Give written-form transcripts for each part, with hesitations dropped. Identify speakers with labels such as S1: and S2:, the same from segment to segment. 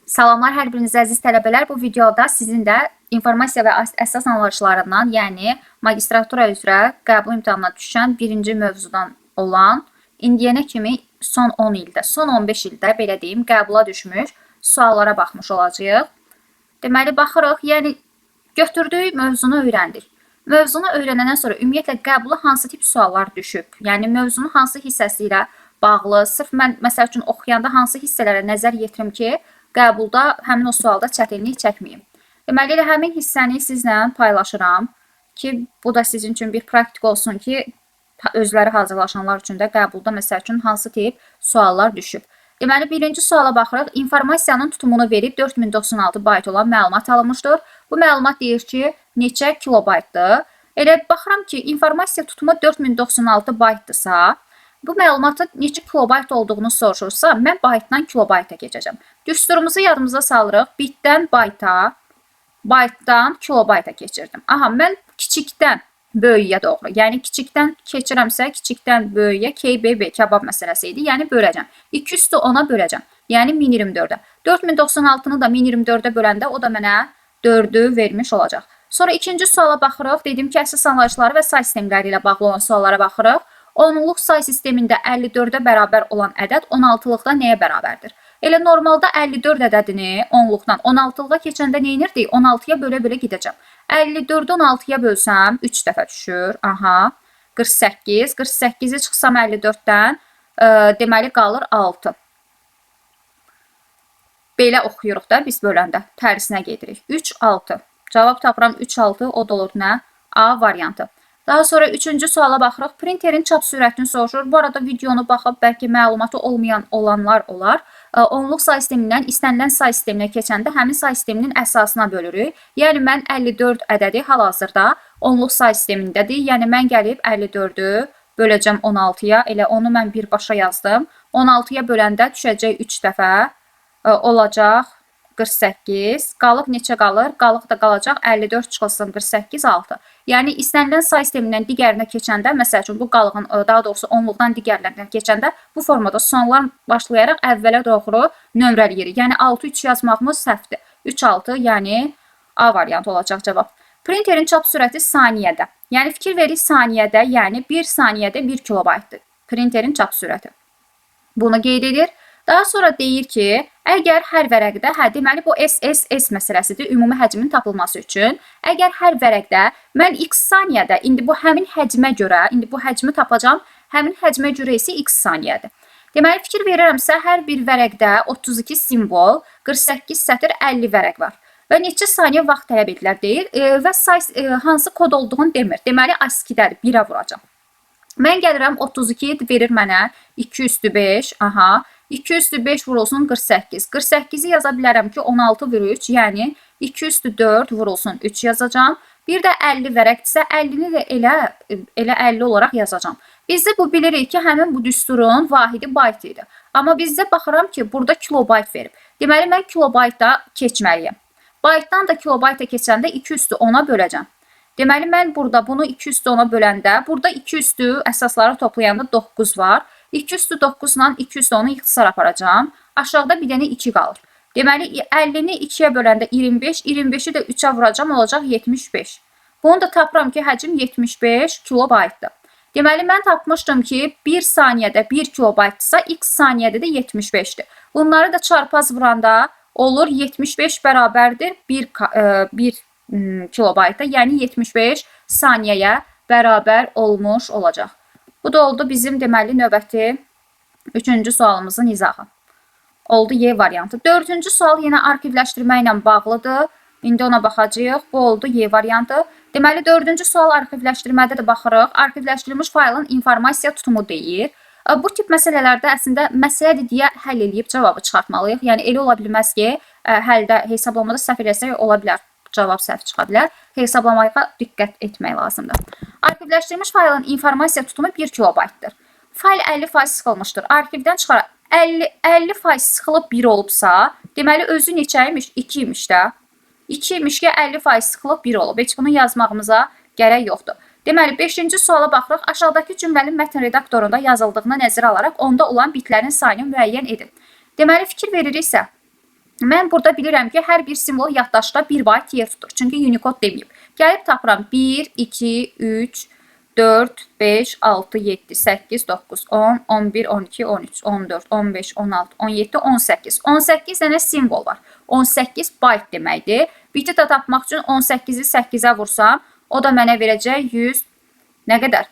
S1: Salamlar hər birinizə əziz tələbələr. Bu videoda sizin də informasiya və əsas anlayışlarından, yəni magistratura üzrə qəbul imtahanına düşən birinci mövzudan olan indiyənə kimi son 10 ildə, son 15 ildə belə deyim, qəbula düşmüş suallara baxmış olacağıq. Deməli, baxırıq, yəni götürdüyü mövzunu öyrəndik. Mövzunu öyrənəndən sonra ümumiyyətlə qəbula hansı tip suallar düşüb? Yəni mövzunun hansı hissəsi ilə bağlı, sırf mən məsəl üçün oxuyanda hansı hissələrə nəzər yetirim ki, qəbulda həmin o sualda çətinlik çəkməyim. Deməli, elə həmin hissəni sizlə paylaşıram ki, bu da sizin üçün bir praktik olsun ki, özləri hazırlaşanlar üçün də qəbulda məsəl üçün hansı tip suallar düşüb. Deməli, birinci suala baxırıq. İnformasiyanın tutumunu verib 4096 bayt olan məlumat alınmışdır. Bu məlumat deyir ki, neçə kilobaytdır? Elə baxıram ki, informasiya tutumu 4096 baytdırsa, bu məlumatın neçə kilobayt olduğunu soruşursa, mən baytdan kilobayta keçəcəm. Düsturumuzu yadımıza salırıq. Bitdən bayta, baytdan kilobayta keçirdim. Aha, mən kiçikdən böyüyə doğru, yəni kiçikdən keçirəmsə, kiçikdən böyüyə KBB kebab məsələsi idi. Yəni böləcəm. 2 üstü 10-a böləcəm. Yəni 1024-ə. 4096-nı da 1024-ə böləndə o da mənə 4-ü vermiş olacaq. Sonra ikinci suala baxırıq. Dedim ki, əsas anlayışları və say sistemləri ilə bağlı olan suallara baxırıq. Onluq say sistemində 54-ə bərabər olan ədəd 16-lıqda nəyə bərabərdir? Elə normalda 54 ədədini onluqdan 16-lığa keçəndə nə edirdik? 16-ya bölə-bölə gedəcəm. 54-ü 16-ya bölsəm 3 dəfə düşür. Aha, 48. 48-i çıxsam 54-dən deməli qalır 6. Belə oxuyuruq da biz böləndə. Tərisinə gedirik. 3, 6. Cavab tapıram 3, 6. O da olur nə? A variantı. Daha sonra üçüncü suala baxırıq. Printerin çap sürətini soruşur. Bu arada videonu baxıb bəlkə məlumatı olmayan olanlar olar. Onluq say sistemindən istənilən say sisteminə keçəndə həmin say sisteminin əsasına bölürük. Yəni mən 54 ədədi hal-hazırda onluq say sistemindədir. Yəni mən gəlib 54-ü böləcəm 16-ya. Elə onu mən birbaşa yazdım. 16-ya böləndə düşəcək 3 dəfə olacaq 48. Qalıq neçə qalır? Qalıq da qalacaq 54 çıxılsın 48, 6. Yəni istənilən say sistemindən digərinə keçəndə, məsəl üçün bu qalığın, daha doğrusu onluqdan digərlərinə keçəndə bu formada sonlar başlayaraq əvvələ doğru nömrələyirik. Yəni 6, 3 yazmağımız səhvdir. 3, 6, yəni A variantı olacaq cavab. Printerin çap sürəti saniyədə. Yəni fikir veririk saniyədə, yəni 1 saniyədə 1 kilobaytdır. Printerin çap sürəti. Bunu qeyd edir. Daha sonra deyir ki, əgər hər vərəqdə, deməli bu SSS məsələsidir, ümumi həcmin tapılması üçün. Əgər hər vərəqdə mən x saniyədə, indi bu həmin həcmə görə, indi bu həcmi tapacam, həmin həcmə görə isə x saniyədir. Deməli, fikir verirəmsə, hər bir vərəqdə 32 simvol, 48 sətir, 50 vərəq var. Və neçə saniyə vaxt tələb edilir deyir və hansı kod olduğunu demir. Deməli, ASCII-dədir, 1-ə vuracam. Mən gəlirəm 32 verir mənə 2 üstü 5, aha, 2 üstü 5 vurulsun 48. 48-i yaza bilərəm ki 16 vur 3, yəni 2 üstü 4 vurulsun 3 yazacağam. Bir də 50 vərəqdirsə 50-ni də elə 50 olaraq yazacağam. Bizdə bu bilirik ki, həmin bu düsturun vahidi bayt idi. Amma bizdə baxıram ki, burada kilobayt verib. Deməli, mən kilobayta keçməliyəm. Baytdan da kilobayta keçəndə 2 üstü 10-a böləcəm. Deməli, mən burada bunu 2 üstü 10-a böləndə, burada 2 üstü əsasları toplayanda 9 var. 2 üstü 9 ilə 2 üstü 10-u ixtisar aparacağım. Aşağıda bir dənə 2 qalır. Deməli, 50-ni 2-yə böləndə 25, 25-i də 3-ə vuracağım, olacaq 75. Bunu da tapıram ki, həcm 75 kilobaytdır. Deməli, mən tapmışdım ki, 1 saniyədə 1 kilobaytdırsa, x saniyədə də 75-dir. Bunları da çarpaz vuranda olur 75 bərabərdir 1 kilobayta, yəni 75 saniyəyə bərabər olmuş olacaq. Bu da oldu bizim deməli növbəti 3-cü sualımızın izahı. Oldu Y variantı. 4-cü sual yenə arxivləşdirmə ilə bağlıdır. İndi ona baxacağıq. Bu oldu Y variantı. Deməli 4-cü sual arxivləşdirmədə də baxırıq. Arxivləşdirilmiş faylın informasiya tutumu deyir. Bu tip məsələlərdə əslində məsələdir deyə həll edib cavabı çıxartmalıyıq. Yəni elə ola bilməz ki, həldə hesablamada səhv eləsək ola bilər. Cavab səhv çıxa bilər. Hesablamaya diqqət etmək lazımdır. Arxivləşdirilmiş faylın informasiya tutumu 1 kilobaytdır. Fayl 50% sıxılmışdır. Arxivdən çıxaraq 50% sıxılıb 1 olubsa, deməli özü neçəymiş? 2 imiş də. 2 imiş ki 50% sıxılıb 1 olub. Heç bunu yazmağımıza gərək yoxdur. Deməli 5-ci suala baxırıq. Aşağıdakı cümlənin mətn redaktorunda yazıldığını nəzərə alaraq onda olan bitlərin sayını müəyyən edin. Deməli fikir veririksə, Mən burada bilirəm ki, hər bir simvol yaddaşda 1 bayt yer tutur. Çünki Unicode deməyib. Gəlib tapıram 1, 2, 3, 4, 5, 6, 7, 8, 9, 10, 11, 12, 13, 14, 15, 16, 17, 18. 18 dənə simvol var. 18 bayt deməkdir. Biti də tapmaq üçün 18-i 8-ə vursam, o da mənə verəcək 100, nə qədər?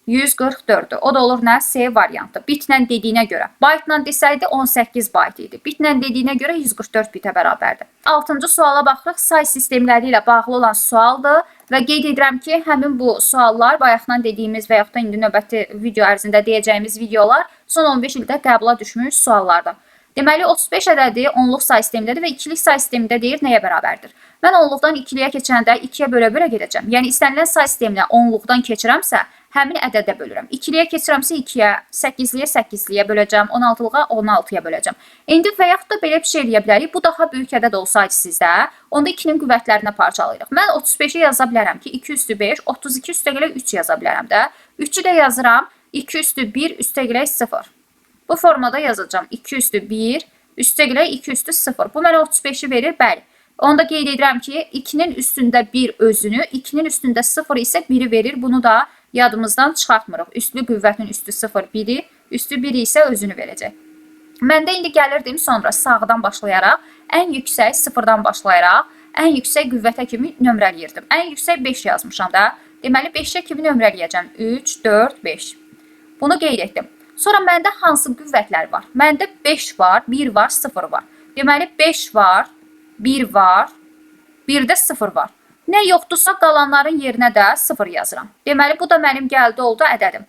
S1: 144'dür. O da olur nə? C variantı. Bitlə dediyinə görə. Baytla desəydi 18 bayt idi. Bitlə dediyinə görə 144 bitə bərabərdir. 6-cı suala baxırıq. Say sistemləri ilə bağlı olan sualdır və qeyd edirəm ki, həmin bu suallar bayaqdan dediyimiz və yaxud da indi növbəti video ərzində deyəcəyimiz videolar son 15 ildə qəbula düşmüş suallardır. Deməli 35 ədədi onluq say sistemindədir və ikilik say sistemində deyir nəyə bərabərdir? Mən onluqdan ikiliyə keçəndə 2-yə bölə-bölə gedəcəm. Yəni istənilən say sisteminə onluqdan keçirəmsə, həmin ədədə bölürəm. 2-liyə keçirəmsə 2-yə, 8-liyə 8-liyə böləcəm, 16-lığa 16-ya böləcəm. İndi və yaxud da belə bir şey eləyə bilərik. Bu daha böyük ədəd olsaydı sizdə, onda 2-nin qüvvətlərinə parçalayırıq. Mən 35-i yaza bilərəm ki, 2 üstü 5, 32 üstə gələ 3 yaza bilərəm də. 3-ü də yazıram, 2 üstü 1 üstə gələ 0. Bu formada yazacağım. 2 üstü 1 üstə gələ 2 üstü 0. Bu mənə 35-i verir, bəli. Onda qeyd edirəm ki, 2-nin üstündə 1 özünü, 2-nin üstündə 0 isə 1-i verir. Bunu da yadımızdan çıxartmırıq. Üslü qüvvətin üstü 0 1-i, üstü 1 isə özünü verəcək. Məndə indi gəlirdim sonra sağdan başlayaraq, ən yüksək 0-dan başlayaraq, ən yüksək qüvvətə kimi nömrələyirdim. Ən yüksək 5 yazmışam da. Deməli 5-ə kimi nömrələyəcəm. 3, 4, 5. Bunu qeyd etdim. Sonra məndə hansı qüvvətlər var? Məndə 5 var, 1 var, 0 var. Deməli 5 var, 1 var, 1 də 0 var. Nə yoxdursa qalanların yerinə də 0 yazıram. Deməli bu da mənim gəldi oldu ədədim.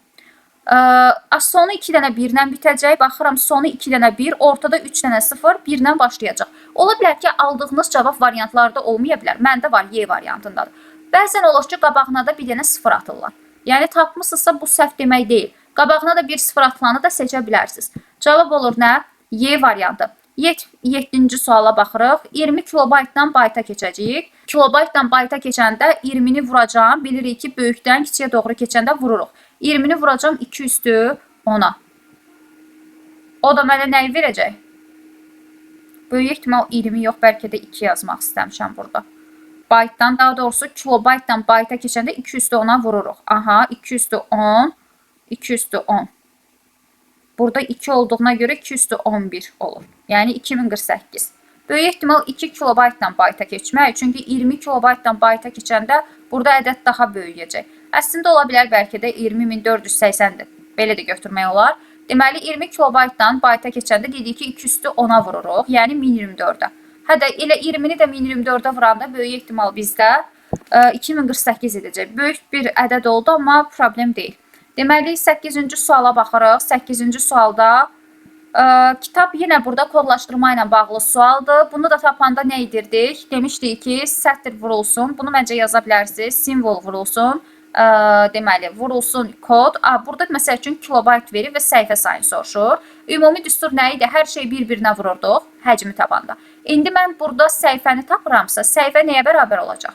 S1: Sonu 2 dənə 1 ilə bitəcək. Baxıram sonu 2 dənə 1, ortada 3 dənə 0, 1 ilə başlayacaq. Ola bilər ki, aldığınız cavab variantlarda olmaya bilər. Məndə var, Y variantındadır. Bəzən olur ki, qabağına da bir dənə 0 atırlar. Yəni tapmışsınızsa bu səhv demək deyil. Qabağına da bir 0 atılanı da seçə bilərsiniz. Cavab olur nə? Y variantı. 7-ci suala baxırıq. 20 kilobaytdan bayta keçəcəyik. Kilobaytdan bayta keçəndə 20-ni vuracağım. Bilirik ki, böyükdən kiçiyə doğru keçəndə vururuq. 20-ni vuracağım 2 üstü 10-a. O da mənə nəyi verəcək? Böyük ehtimal 20 yox, bəlkə də 2 yazmaq istəmişəm burada. Baytdan, daha doğrusu kilobaytdan bayta keçəndə 2 üstü 10-a vururuq. Aha, 2 üstü 10, 2 üstü 10. Burada 2 olduğuna görə 2 üstü 11 olur. Yəni 2048. Böyük ehtimal 2 kilobaytdan bayta keçmək. Çünki 20 kilobaytdan bayta keçəndə burada ədəd daha böyüyəcək. Əslində ola bilər bəlkə də 20480-dir. Belə də götürmək olar. Deməli 20 kilobaytdan bayta keçəndə dedik ki 2 üstü 10-a vururuq. Yəni 1024-ə. Hədə elə 20-ni də 1024-ə vuranda böyük ehtimal bizdə 2048 edəcək. Böyük bir ədəd oldu, amma problem deyil. Deməli 8-ci suala baxırıq. 8-ci sualda kitab yenə burada kodlaşdırma ilə bağlı sualdır. Bunu da tapanda nə edirdik? Demişdik ki, sətr vurulsun. Bunu məncə yaza bilərsiniz. Simvol vurulsun. Deməli, vurulsun kod. Burada məsəl üçün kilobayt verir və səhifə sayını soruşur. Ümumi düstur nə idi? Hər şey bir-birinə vururduq həcmi tapanda. İndi mən burada səhifəni tapıramsa, səhifə nəyə bərabər olacaq?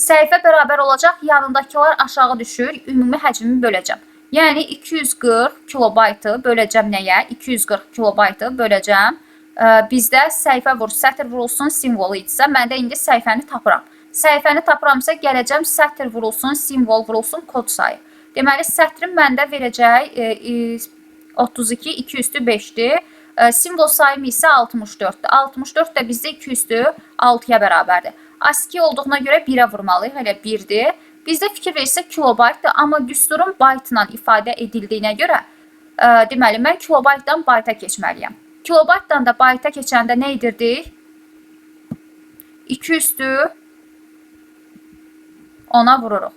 S1: Səhifə bərabər olacaq, yanındakılar aşağı düşür, ümumi həcmimi böləcəm. Yəni 240 kilobaytı böləcəm nəyə? 240 kilobaytı böləcəm. Bizdə səhifə sətr vurulsun simvolu idisə, məndə indi səhifəni tapıram. Səhifəni tapıramsa gələcəm sətr vurulsun, simvol vurulsun, kod sayı. Deməli sətrin məndə verəcək 32, 2 üstü 5-dir. Simvol sayım isə 64-dür. 64 də bizdə 2 üstü 6-ya bərabərdir. ASCII olduğuna görə 1-ə vurmalıyıq, elə 1-dir. Bizdə fikir verirsə kilobaytdır, amma düsturun baytla ifadə edildiyinə görə deməli, mən kilobaytdan bayta keçməliyəm. Kilobaytdan da bayta keçəndə nə edirdik? 2 üstü 10-a vururuq.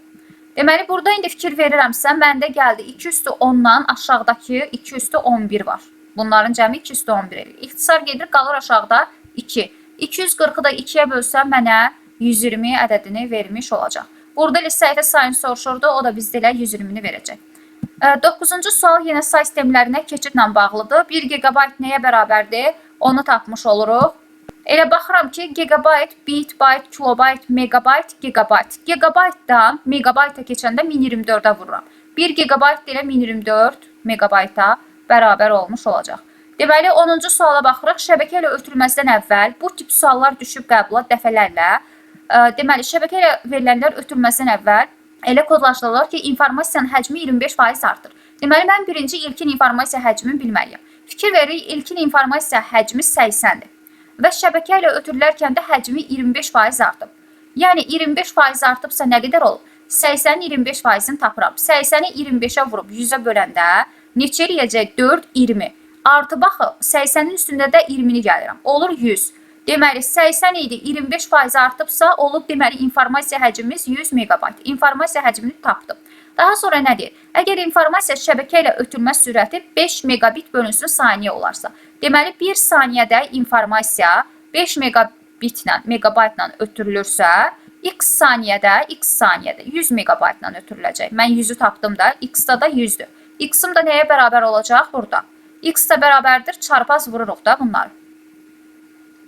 S1: Deməli, burada indi fikir verirəmsə, məndə gəldi 2 üstü 10-dan aşağıdakı 2 üstü 11 var. Bunların cəmi 2 üstü 11 edir. İxtisar gedir, qalır aşağıda 2. 240-ı da 2-yə bölsəm mənə 120 ədədini vermiş olacaq. Burada ilə səhifə sayını soruşurdu, o da bizdə ilə 120-ni verəcək. 9-cu sual yenə say sistemlərinə keçidlə bağlıdır. 1 GB nəyə bərabərdir? Onu tapmış oluruq. Elə baxıram ki, gigabayt, bit, bayt, kilobayt, megabayt, gigabayt. Gigabaytdan megabayta keçəndə 1024-ə vururam. 1 gigabayt ilə 1024 megabayta bərabər olmuş olacaq. Deməli, 10-cu suala baxırıq. Şəbəkə ilə ötürülməzdən əvvəl bu tip suallar düşüb qəbula dəfələrlə. Deməli, şəbəkə ilə verilənlər ötürülməzdən əvvəl elə kodlaşdırılır ki, informasiyanın həcmi 25% artır. Deməli, mən birinci ilkin informasiya həcmini bilməliyəm. Fikir veririk, ilkin informasiya həcmi 80-dir və şəbəkə ilə ötürülərkən də həcmi 25% artıb. Yəni, 25% artıbsa nə qədər olur? 80-in 25%-ni tapıram. 80-i 25-ə vurub 100-ə böləndə neçə eləyəcək? 4, 20. Artı baxı, 80-in üstündə də 20-ni gəlirəm. Olur 100. Deməli, 80 idi, 25% artıbsa, olub deməli, informasiya həcmimiz 100 megabayt. İnformasiya həcmini tapdım. Daha sonra nə deyir? Əgər informasiya şəbəkə ilə ötürülmə sürəti 5 megabit bölünsün saniyə olarsa, deməli, 1 saniyədə informasiya 5 megabaytla ötürülürsə, x saniyədə 100 megabaytla ötürüləcək. Mən 100-ü tapdım da, x-da da 100-dür. X-ım da nəyə bərabər olacaq burada? X da bərabərdir, çarpaz vururuq da bunları.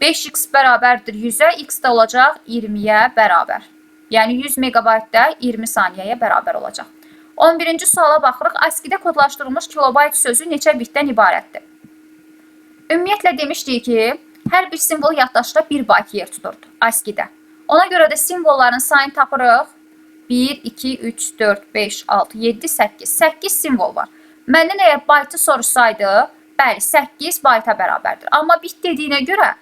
S1: 5x bərabərdir 100-ə, x da olacaq 20-yə bərabər. Yəni 100 megabaytda 20 saniyəyə bərabər olacaq. 11-ci suala baxırıq. ASCII-də kodlaşdırılmış kilobayt sözü neçə bitdən ibarətdir? Ümumiyyətlə demişdik ki, hər bir simvol yaddaşda 1 bayt yer tuturdu ASCII-də. Ona görə də simvolların sayını tapırıq. 1, 2, 3, 4, 5, 6, 7, 8. 8 simvol var. Məndən əgər baytı soruşsaydı, bəli, 8 bayta bərabərdir. Amma bit dediyinə görə,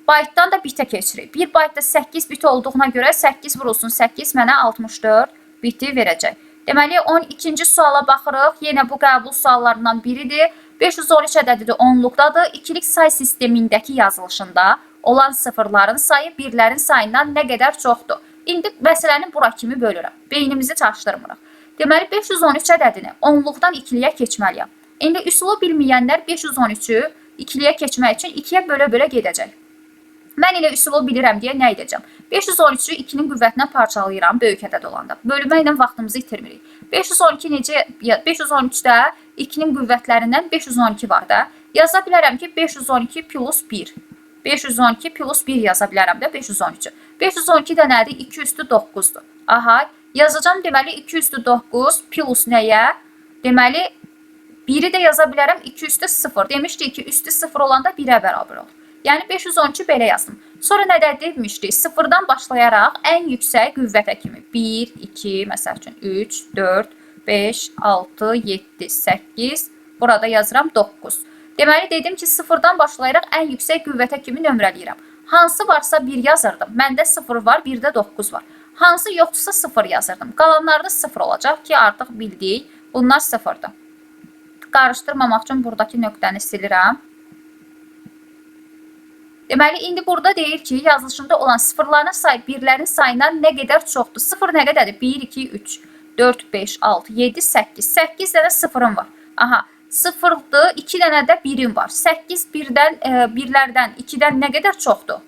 S1: baytdan da bitə keçirik. 1 baytda 8 bit olduğuna görə 8 vurulsun 8 mənə 64 biti verəcək. Deməli, 12-ci suala baxırıq. Yenə bu qəbul suallarından biridir. 513 ədədi də onluqdadır. İkilik say sistemindəki yazılışında olan sıfırların sayı birlərin sayından nə qədər çoxdur? İndi məsələni bura kimi bölürəm. Beynimizi çaşdırmırıq. Deməli, 513 ədədini onluqdan ikiliyə keçməliyəm. İndi üsulu bilməyənlər 513-ü ikiliyə keçmək üçün 2-yə bölə-bölə gedəcək. Mən elə üsulu bilirəm deyə nə edəcəm? 513-ü 2-nin qüvvətinə parçalayıram böyük ədəd olanda. Bölmə ilə vaxtımızı itirmirik. 513-də 2-nin qüvvətlərindən 512 var da. Yaza bilərəm ki, 512 plus 1. 512 plus 1 yaza bilərəm də 513-ü. 512 də nədir? 2 üstü 9-dur. Aha, yazacağım deməli 2 üstü 9 plus nəyə? Deməli 1-i də yaza bilərəm 2 üstü 0. Demişdik ki, üstü 0 olanda 1-ə bərabər olur. Yəni 513 belə yazdım. Sonra nədə demişdik? 0-dan başlayaraq ən yüksək qüvvətə kimi 1, 2, məsəl üçün 3, 4, 5, 6, 7, 8, burada yazıram 9. Deməli dedim ki, 0-dan başlayaraq ən yüksək qüvvətə kimi nömrələyirəm. Hansı varsa 1 yazırdım. Məndə 0 var, 1-də 9 var. Hansı yoxdursa 0 yazırdım. Qalanlarda 0 olacaq ki, artıq bildik. Bunlar 0-dır. Qarışdırmamaq üçün buradakı nöqtəni silirəm. Deməli, indi burada deyir ki, yazılışında olan sıfırların sayı birlərin sayından nə qədər çoxdur? 0 nə qədərdir? 1, 2, 3, 4, 5, 6, 7, 8. 8 dənə sıfırım var. Aha, 0'dır, 2 dənə də 1'im var. 8 birlərdən 2-dən nə qədər çoxdur?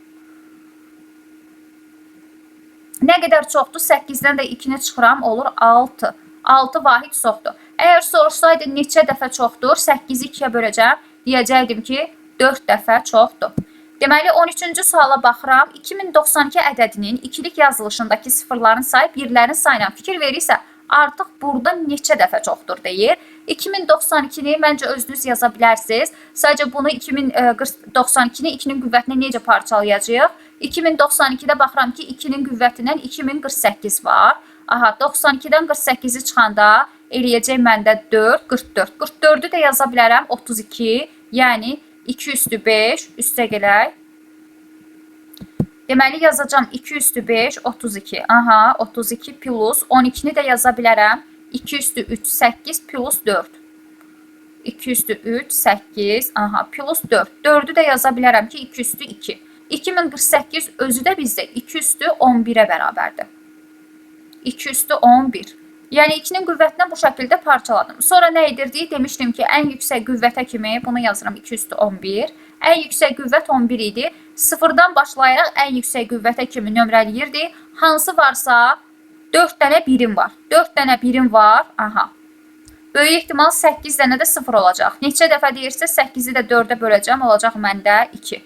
S1: Nə qədər çoxdur? 8-dən də 2-ni çıxıram, olur 6. 6 vahid çoxdur. Əgər soruşsaydı neçə dəfə çoxdur? 8-i 2-yə böləcəm. Deyəcəkdim ki, 4 dəfə çoxdur. Deməli, 13-cü suala baxıram. 2092 ədədinin ikilik yazılışındakı sıfırların sayı birlərin sayına fikir verirsə, artıq burada neçə dəfə çoxdur deyir. 2092-ni məncə özünüz yaza bilərsiniz. Sadəcə bunu 2092-ni 2-nin qüvvətinə necə parçalayacağıq? 2092-də baxıram ki, 2-nin qüvvətindən 2048 var. Aha, 92-dən 48-i çıxanda eləyəcək məndə 4, 44. 44-ü də yaza bilərəm 32, yəni 2 üstü 5, üstə gələk. Deməli, yazacağım 2 üstü 5, 32. Aha, 32 plus 12-ni də yaza bilərəm. 2 üstü 3, 8 plus 4. 2 üstü 3, 8, aha, plus 4. 4-ü də yaza bilərəm ki, 2 üstü 2. 2048 özü də bizdə 2 üstü 11-ə bərabərdir. 2 üstü 11. Yəni 2-nin qüvvətinə bu şəkildə parçaladım. Sonra nə edirdik? Demişdim ki, ən yüksək qüvvətə kimi bunu yazıram 2 üstü 11. Ən yüksək qüvvət 11 idi. 0-dan başlayaraq ən yüksək qüvvətə kimi nömrələyirdi. Hansı varsa 4 dənə birim var. 4 dənə birim var. Aha. Böyük ehtimal 8 dənə də 0 olacaq. Neçə dəfə deyirsə 8-i də 4-ə böləcəm. Olacaq məndə 2.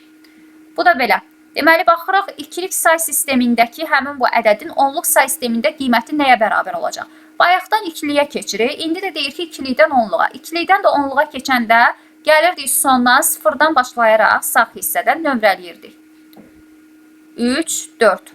S1: Bu da belə. Deməli, baxırıq ikilik say sistemindəki həmin bu ədədin onluq say sistemində qiyməti nəyə bərabər olacaq? Bayaqdan ikiliyə keçirik. İndi də deyir ki, ikilikdən onluğa. İkilikdən də onluğa keçəndə Gəlirdik sondan sıfırdan başlayaraq sağ hissədən nömrələyirdik. 3, 4.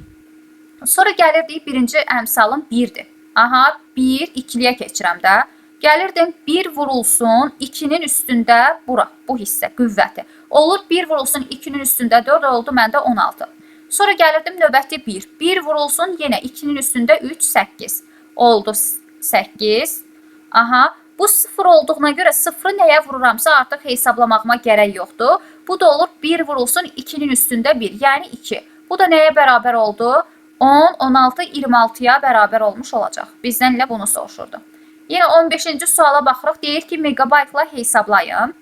S1: Sonra gəlirdik birinci əmsalım 1-dir. Aha, 1, 2-liyə keçirəm də. Gəlirdim 1 vurulsun 2-nin üstündə bura, bu hissə, qüvvəti. Olur 1 vurulsun 2-nin üstündə 4 oldu, məndə 16. Sonra gəlirdim növbəti 1. 1 vurulsun yenə 2-nin üstündə 3, 8. Oldu 8. Aha, bu 0 olduğuna görə 0-ı nəyə vururamsa artıq hesablamağıma gərək yoxdur. Bu da olur 1 vurulsun 2-nin üstündə 1, yəni 2. Bu da nəyə bərabər oldu? 10, 16, 26-ya bərabər olmuş olacaq. Bizdən ilə bunu soruşurdu. Yenə 15-ci suala baxırıq. Deyir ki, megabaytla hesablayın.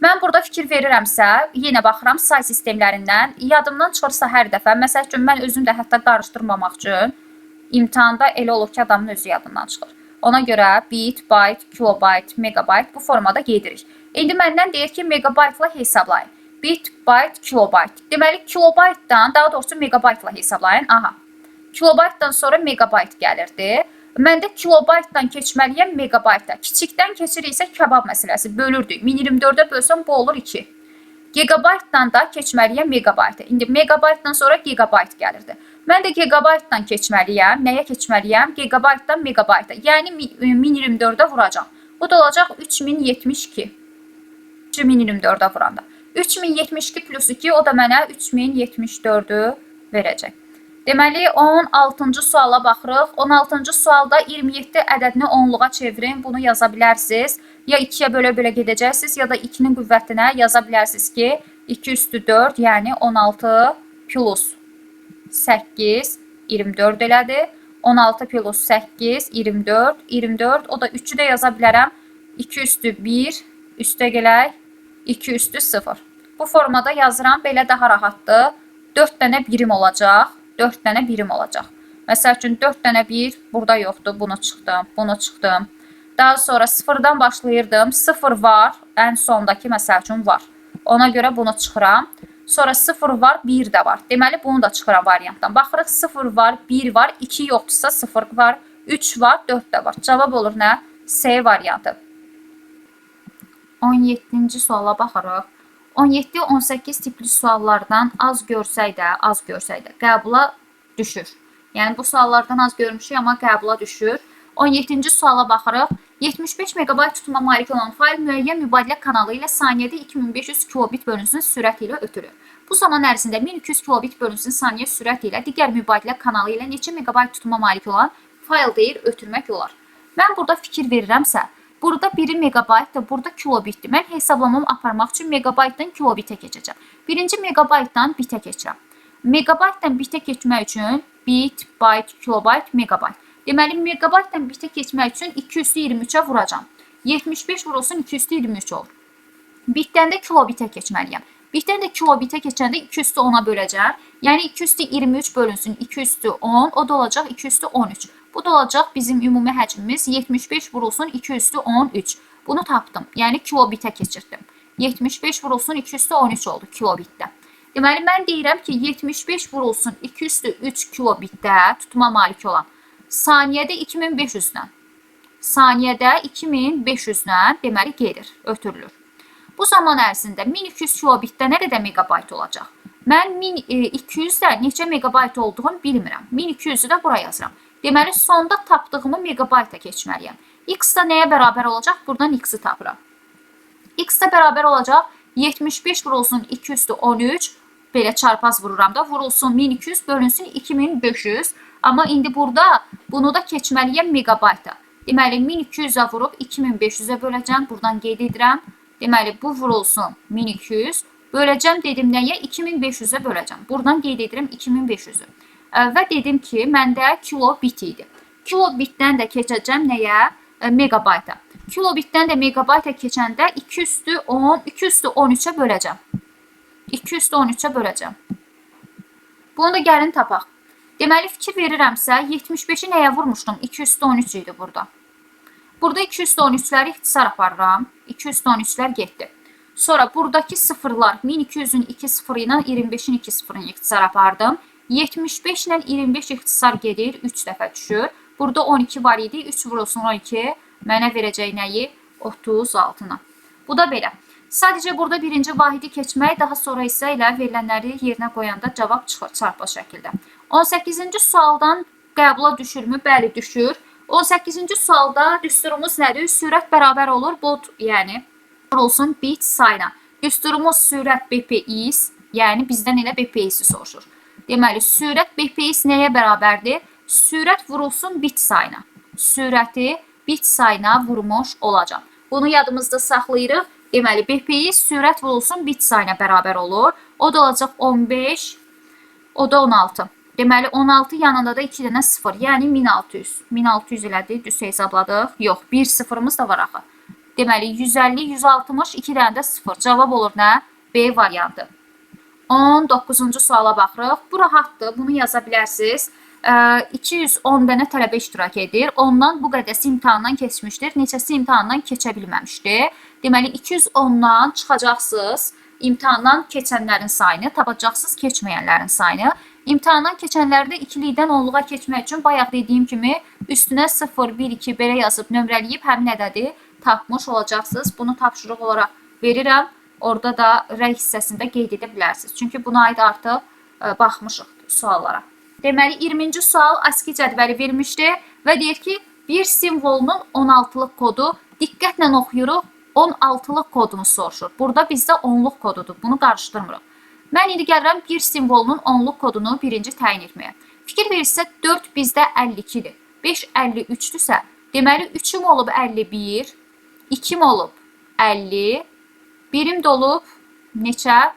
S1: Mən burada fikir verirəmsə, yenə baxıram say sistemlərindən. Yadımdan çıxırsa hər dəfə, məsəl üçün mən özüm də hətta qarışdırmamaq üçün imtahanda elə olur ki, adamın özü yadından çıxır. Ona görə bit, byte, kilobayt, megabayt bu formada gedirik. İndi məndən deyir ki, megabaytla hesablayın. Bit, byte, kilobayt. Deməli, kilobaytdan, daha doğrusu megabaytla hesablayın. Aha, kilobaytdan sonra megabayt gəlirdi. Məndə kilobaytdan keçməliyəm megabayta. Kiçikdən keçiriksə kebab məsələsi bölürdük. 1024-ə bölsəm bu olur 2. Gigabaytdan da keçməliyəm megabayta. İndi megabaytdan sonra gigabayt gəlirdi. Mən də gigabaytdan keçməliyəm. Nəyə keçməliyəm? Gigabaytdan megabayta. Yəni 1024-ə vuracam. Bu da olacaq 3072. 3024-ə vuranda. 3072 plus 2 o da mənə 3074-ü verəcək. Deməli 16-cı suala baxırıq. 16-cı sualda 27 ədədini 10-luğa çevirin. Bunu yaza bilərsiniz. Ya 2-yə bölə-bölə gedəcəksiniz ya da 2-nin qüvvətinə yaza bilərsiniz ki 2 üstü 4 yəni 16 plus 8 24 elədir. 16 plus 8 24 24 o da 3-ü də yaza bilərəm. 2 üstü 1 üstə gələk 2 üstü 0. Bu formada yazıram. Belə daha rahatdır. 4 dənə birim olacaq. 4 dənə birim olacaq. Məsəl üçün 4 dənə 1 burada yoxdur. Bunu çıxdım, bunu çıxdım. Daha sonra 0-dan başlayırdım. 0 var, ən sondakı məsəl üçün var. Ona görə bunu çıxıram. Sonra 0 var, 1 də var. Deməli bunu da çıxıram variantdan. Baxırıq 0 var, 1 var, 2 yoxdursa 0 var, 3 var, 4 də var. Cavab olur nə? C variantı. 17-ci suala baxırıq. 17-18 tipli suallardan az görsək də qəbula düşür. Yəni bu suallardan az görmüşük, amma qəbula düşür. 17-ci suala baxırıq. 75 megabayt tutuma malik olan fayl müəyyən mübadilə kanalı ilə saniyədə 2500 kilobit bölünsün sürəti ilə ötürür. Bu zaman ərzində 1200 kilobit bölünsün saniyə sürəti ilə digər mübadilə kanalı ilə neçə megabayt tutuma malik olan fayl deyir ötürmək olar. Mən burada fikir verirəmsə, burada biri megabaytdır, burada kilobitdir. Mən hesablamamı aparmaq üçün megabaytdan kilobitə keçəcəm. Birinci megabaytdan bitə keçirəm. Megabaytdan bitə keçmək üçün bit, byte, kilobayt, megabayt. Deməli, megabaytdan bitə keçmək üçün 223-ə vuracam. 75 vurulsun 223 olur. Bitdən də kilobitə keçməliyəm. Bitdən də kilobitə keçəndə 210-a böləcəm. Yəni 223 bölünsün 210, o da olacaq 213. Bu da olacaq bizim ümumi həcmimiz 75 vurulsun 213. Bunu tapdım. Yəni kilobitə keçirdim. 75 vurulsun 213 oldu kilobitdə. Deməli, mən deyirəm ki, 75 vurulsun 203 kilobitdə tutuma malik olan saniyədə 2500-dən. Saniyədə 2500-dən deməli gedir, ötürülür. Bu zaman ərzində 1200 kilobitdə nə qədər megabayt olacaq? Mən 1200-də neçə megabayt olduğunu bilmirəm. 1200-ü də bura yazıram. Deməli, sonda tapdığımı megabayta keçməliyəm. X da nəyə bərabər olacaq? Buradan X-i tapıram. X da bərabər olacaq 75 vurulsun 213, belə çarpaz vururam da, vurulsun 1200 bölünsün 2500. Amma indi burada bunu da keçməliyəm megabayta. Deməli, 1200-ə vurub 2500-ə böləcəm. Buradan qeyd edirəm. Deməli, bu vurulsun 1200. Böləcəm dedim nəyə? 2500-ə böləcəm. Buradan qeyd edirəm 2500-ü. Və dedim ki, məndə kilobit idi. Kilobitdən də keçəcəm nəyə? Megabayta. Kilobitdən də megabayta keçəndə 2 üstü 10, 2 üstü 13-ə böləcəm. 2 üstü 13-ə böləcəm. Bunu da gəlin tapaq. Deməli, fikir verirəmsə, 75-i nəyə vurmuşdum? 213 idi burada. Burada 213-ləri ixtisar aparıram. 213-lər getdi. Sonra buradakı sıfırlar 1200-ün 2 sıfırı ilə 25-in 2 sıfırını ixtisar apardım. 75 ilə 25 ixtisar gedir, 3 dəfə düşür. Burada 12 var idi, 3 vurulsun 12. Mənə verəcək nəyi? 36-na. Bu da belə. Sadəcə burada birinci vahidi keçmək, daha sonra isə elə verilənləri yerinə qoyanda cavab çıxır çarpı şəkildə. 18-ci sualdan qəbula düşürmü? Bəli, düşür. 18-ci sualda düsturumuz nədir? Sürət bərabər olur bod, yəni vurulsun bit sayına. Düsturumuz sürət BPX, yəni bizdən elə BPX-i soruşur. Deməli, sürət BPX nəyə bərabərdir? Sürət vurulsun bit sayına. Sürəti bit sayına vurmuş olacaq. Bunu yadımızda saxlayırıq. Deməli, BPX sürət vurulsun bit sayına bərabər olur. O da olacaq 15, o da 16. Deməli, 16 yanında da 2 dənə 0, yəni 1600. 1600 elədik, düz hesabladıq. Yox, bir sıfırımız da var axı. Deməli, 150, 160, 2 dənə də 0. Cavab olur nə? B variantı. 19-cu suala baxırıq. Bu rahatdır, bunu yaza bilərsiniz. 210 dənə tələbə iştirak edir. Ondan bu qədəsi imtahandan keçmişdir. Neçəsi imtahandan keçə bilməmişdir. Deməli, 210-dan çıxacaqsınız. İmtahandan keçənlərin sayını, tapacaqsınız keçməyənlərin sayını. İmtahandan keçənlərdə ikilikdən onluğa keçmək üçün bayaq dediyim kimi üstünə 0, 1, 2 belə yazıb nömrələyib həmin ədədi tapmış olacaqsınız. Bunu tapşırıq olaraq verirəm. Orada da rəy hissəsində qeyd edə bilərsiniz. Çünki buna aid artıq baxmışıq suallara. Deməli, 20-ci sual ASCII cədvəli verilmişdir və deyir ki, bir simvolunun 16-lıq kodu, diqqətlə oxuyuruq, 16-lıq kodunu soruşur. Burada bizdə 10-luq kodudur, bunu qarışdırmırıq. Mən indi gəlirəm bir simvolunun 10-luq kodunu birinci təyin etməyə. Fikir verirsə 4 bizdə 52-dir, 5 53-dürsə, deməli 3-üm olub 51, 2-im olub 50, 1-im də olub neçə?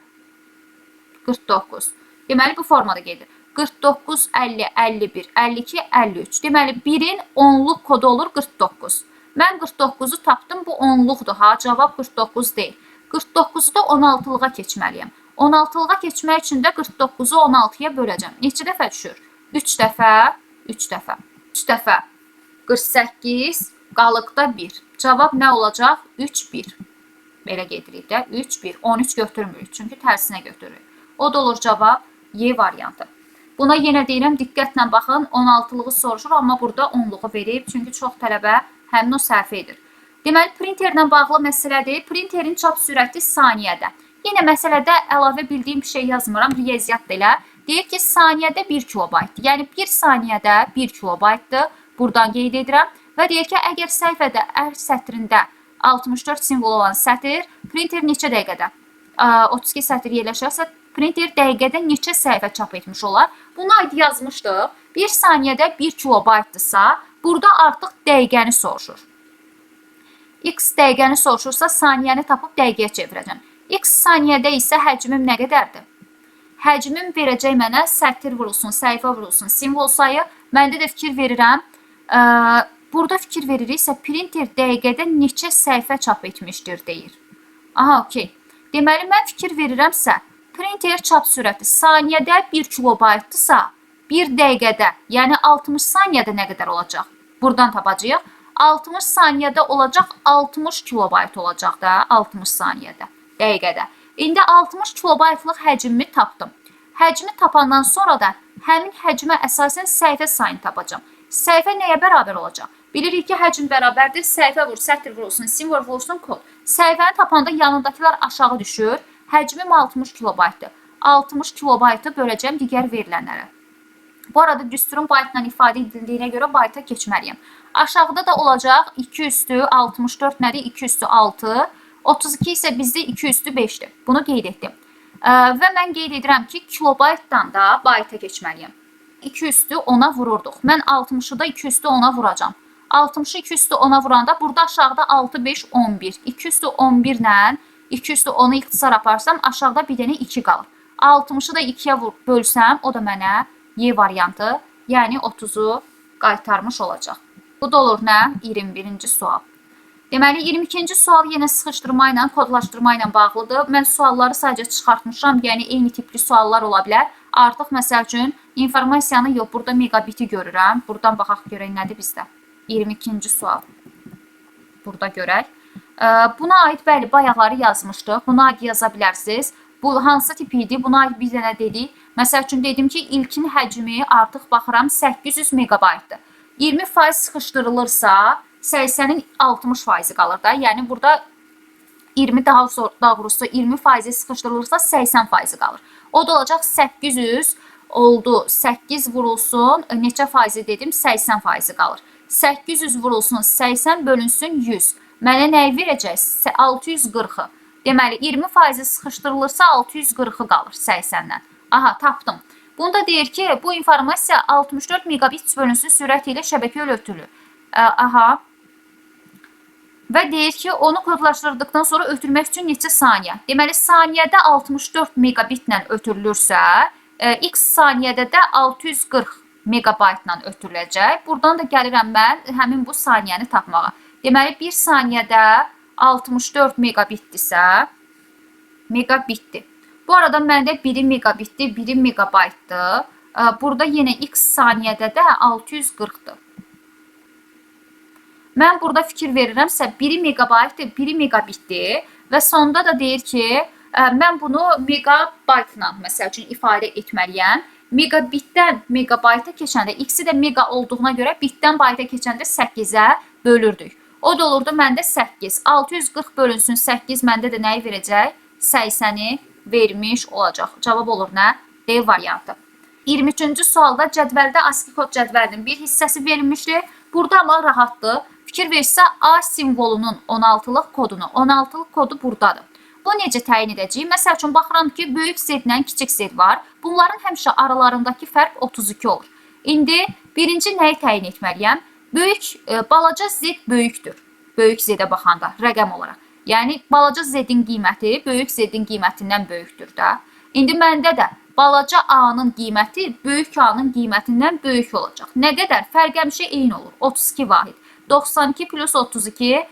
S1: 49. Deməli bu formada gedir. 49, 50, 51, 52, 53. Deməli 1-in 10-luq kodu olur 49. Mən 49-u tapdım, bu 10-luqdur ha, cavab 49 deyil. 49-u da 16-lığa keçməliyəm. 16-lığa keçmək üçün də 49-u 16-ya böləcəm. Neçə dəfə düşür? 3 dəfə, 3 dəfə. 3 dəfə 48, qalıqda 1. Cavab nə olacaq? 3, 1. Belə gedirik də. 3, 1. 13 götürmürük, çünki tərsinə götürürük. O da olur cavab Y variantı. Buna yenə deyirəm, diqqətlə baxın, 16-lığı soruşur, amma burada 10-luğu verib, çünki çox tələbə həmin o səhv edir. Deməli, printerlə bağlı məsələdir. Printerin çap sürəti saniyədə. Yenə məsələdə əlavə bildiyim bir şey yazmıram, riyaziyyat da elə. Deyir ki, saniyədə 1 kilobaytdır. Yəni, 1 saniyədə 1 kilobaytdır. Buradan qeyd edirəm. Və deyir ki, əgər səhifədə hər sətrində 64 simvol olan sətr, printer neçə dəqiqədə? 32 sətr yerləşərsə, printer dəqiqədə neçə səhifə çap etmiş olar? Bunu aid yazmışdıq. 1 saniyədə 1 kilobaytdırsa, burada artıq dəqiqəni soruşur. X dəqiqəni soruşursa, saniyəni tapıb dəqiqəyə çevirəcəm. X saniyədə isə həcmim nə qədərdir? Həcmim verəcək mənə sətr vurulsun, səhifə vurulsun, simvol sayı. Məndə də fikir verirəm. Burada fikir veririksə, printer dəqiqədə neçə səhifə çap etmişdir, deyir. Aha, okey. Deməli, mən fikir verirəmsə, printer çap sürəti saniyədə 1 kilobaytdırsa, 1 dəqiqədə, yəni 60 saniyədə nə qədər olacaq? Buradan tapacağıq. 60 saniyədə olacaq, 60 kilobayt olacaq da, 60 saniyədə, dəqiqədə. İndi 60 kilobaytlıq həcmimi tapdım. Həcmi tapandan sonra da həmin həcmə əsasən səhifə sayını tapacağım. Səhifə nəyə bərabər olacaq? Bilirik ki, həcm bərabərdir, səhifə vur, sətr vurulsun, simvol vurulsun, kod. Səhifəni tapanda yanındakılar aşağı düşür. Həcmim 60 kilobaytdır. 60 kilobaytı böləcəm digər verilənlərə. Bu arada düsturun baytla ifadə edildiyinə görə bayta keçməliyəm. Aşağıda da olacaq 2 üstü 64 nədir? 2 üstü 6. 32 isə bizdə 2 üstü 5'dir. Bunu qeyd etdim. Və mən qeyd edirəm ki, kilobaytdan da bayta keçməliyəm. 2 üstü 10'a vururduq. Mən 60'ı da 2 üstü 10'a vuracam. 60'ı 2 üstü 10'a vuranda burada aşağıda 6, 5, 11. 2 üstü 11 ilə 2 üstü 10'u ixtisar aparsam aşağıda bir dənə 2 qalır. 60'ı da 2'yə bölsəm o da mənə Y variantı, yəni 30'u qaytarmış olacaq. Bu da olur nə? 21-ci sual. Deməli, 22-ci sual yenə sıxışdırma ilə, kodlaşdırma ilə bağlıdır. Mən sualları sadəcə çıxartmışam, yəni eyni tipli suallar ola bilər. Artıq, məsəl üçün, informasiyanı yox, burada megabiti görürəm. Buradan baxaq görək nədir bizdə. 22-ci sual. Burada görək. Buna aid, bəli, bayaqları yazmışdıq. Buna aid yaza bilərsiniz. Bu hansı tip idi? Buna aid bir dənə dedik. Məsəl üçün dedim ki, ilkin həcmi artıq baxıram 800 megabaytdır. 20% sıxışdırılırsa 80'in 60%'i qalır da. Yəni burada 20 daha doğrusu 20% sıxışdırılırsa 80% qalır. O da olacaq 800 oldu. 8 vurulsun, neçə faizi dedim? 80% qalır. 800 vurulsun 80 bölünsün 100. Mənə nəyi verəcək? 640-ı. Deməli 20% sıxışdırılırsa 640-ı qalır 80-dən. Aha, tapdım. Bunda deyir ki, bu informasiya 64 megabit bölünsün sürəti ilə şəbəkə ilə ötürülür. Aha. Və deyir ki, onu kodlaşdırdıqdan sonra ötürmək üçün neçə saniyə? Deməli, saniyədə 64 megabitlə ötürülürsə, x saniyədə də 640 megabaytla ötürüləcək. Buradan da gəlirəm mən həmin bu saniyəni tapmağa. Deməli, 1 saniyədə 64 megabitdirsə, megabitdir. Bu arada məndə 1 megabitdir, 1 megabaytdır. Burada yenə x saniyədə də 640-dır. Mən burada fikir verirəmsə 1 megabaytdır, 1 megabitdir və sonda da deyir ki, mən bunu megabaytla məsəl üçün ifadə etməliyəm. Megabitdən megabayta keçəndə, x-i də mega olduğuna görə bitdən bayta keçəndə 8-ə bölürdük. O da olurdu məndə 8. 640 bölünsün 8 məndə də nəyi verəcək? 80-i vermiş olacaq. Cavab olur nə? D variantı. 23-cü sualda cədvəldə ASCII kod cədvəlinin bir hissəsi verilmişdir. Burada amma rahatdır. Fikir versə A simvolunun 16-lıq kodunu, 16-lıq kodu buradadır. Bu necə təyin edəcəyik? Məsəl üçün, baxıram ki, böyük Z ilə kiçik Z var. Bunların həmişə aralarındakı fərq 32 olur. İndi birinci nəyi təyin etməliyəm? Balaca Z böyükdür. Böyük Z-ə baxanda, rəqəm olaraq. Yəni, balaca Z-in qiyməti böyük Z-in qiymətindən böyükdür də. İndi məndə də balaca A-nın qiyməti böyük A-nın qiymətindən böyük olacaq. Nə qədər? Fərq həmişə eyni olur. 32 vahid. 92 plus 32,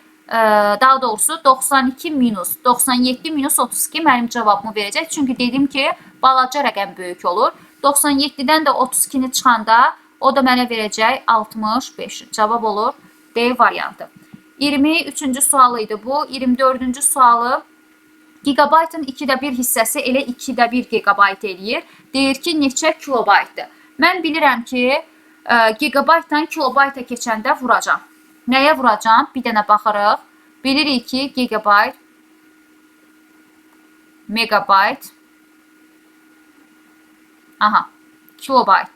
S1: daha doğrusu 92 minus 97 minus 32 mənim cavabımı verəcək. Çünki dedim ki, balaca rəqəm böyük olur. 97-dən də 32-ni çıxanda o da mənə verəcək 65. Cavab olur D variantı. 23-cü sualı idi bu. 24-cü sualı gigabaytın 2də 1 hissəsi elə 2də 1 gigabayt eləyir. Deyir ki, neçə kilobaytdır? Mən bilirəm ki, gigabaytdan kilobayta keçəndə vuracam. Nəyə vuracam? Bir dənə baxırıq. Bilirik ki, gigabayt, megabayt, aha, kilobayt.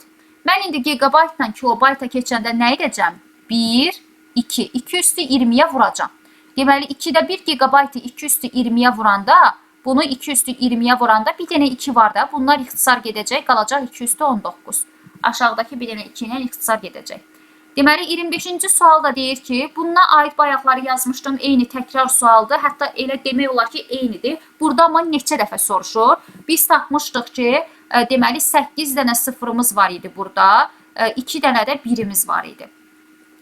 S1: Mən indi gigabaytdan kilobayta keçəndə nə edəcəm? 1, 2. 2 üstü 20-yə vuracam. Deməli, 2də 1 gigabaytı 2 üstü 20-yə vuranda, bunu 2 üstü 20-yə vuranda bir dənə 2 var da, bunlar ixtisar gedəcək, qalacaq 2 üstü 19. Aşağıdakı bir dənə 2 ilə ixtisar gedəcək. Deməli, 25-ci sual da deyir ki, bununla aid bayaqları yazmışdım, eyni təkrar sualdır, hətta elə demək olar ki, eynidir. Burada amma neçə dəfə soruşur. Biz tapmışdıq ki, deməli, 8 dənə sıfırımız var idi burada, 2 dənə də birimiz var idi.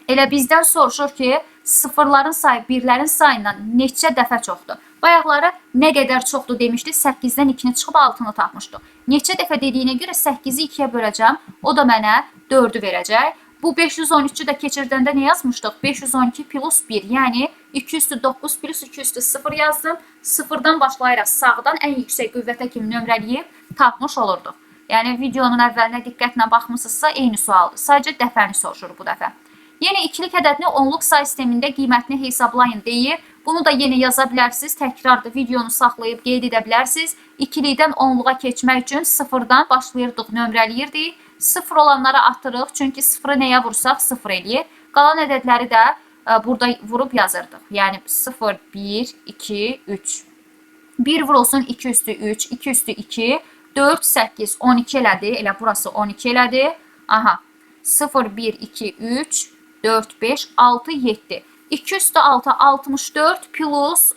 S1: Elə bizdən soruşur ki, sıfırların sayı birlərin sayından neçə dəfə çoxdur? Bayaqları nə qədər çoxdur demişdik, 8-dən 2-ni çıxıb 6-nı tapmışdıq. Neçə dəfə dediyinə görə 8-i 2-yə böləcəm, o da mənə 4-ü verəcək. Bu 513-ü də keçirdəndə nə yazmışdıq? 512 plus 1, yəni 2 üstü 9 plus 2 üstü 0 yazdım. 0-dan başlayaraq sağdan ən yüksək qüvvətə kimi nömrələyib tapmış olurduq. Yəni videonun əvvəlinə diqqətlə baxmısınızsa eyni sualdır. Sadəcə dəfəni soruşur bu dəfə. Yenə ikilik ədədini onluq say sistemində qiymətini hesablayın deyir. Bunu da yenə yaza bilərsiniz. Təkrarda videonu saxlayıb qeyd edə bilərsiniz. İkilikdən onluğa keçmək üçün 0-dan başlayırdıq, nömrələyirdik. 0 olanlara atırıq. Çünki 0-ı nəyə vursaq 0 eləyir. Qalan ədədləri də burada vurub yazırdıq. Yəni 0, 1, 2, 3. 1 vurulsun 2 üstü 3, 2 üstü 2, 4, 8, 12 elədi. Elə burası 12 elədi. Aha. 0, 1, 2, 3, 4, 5, 6, 7. 2 üstü 6, 64 plus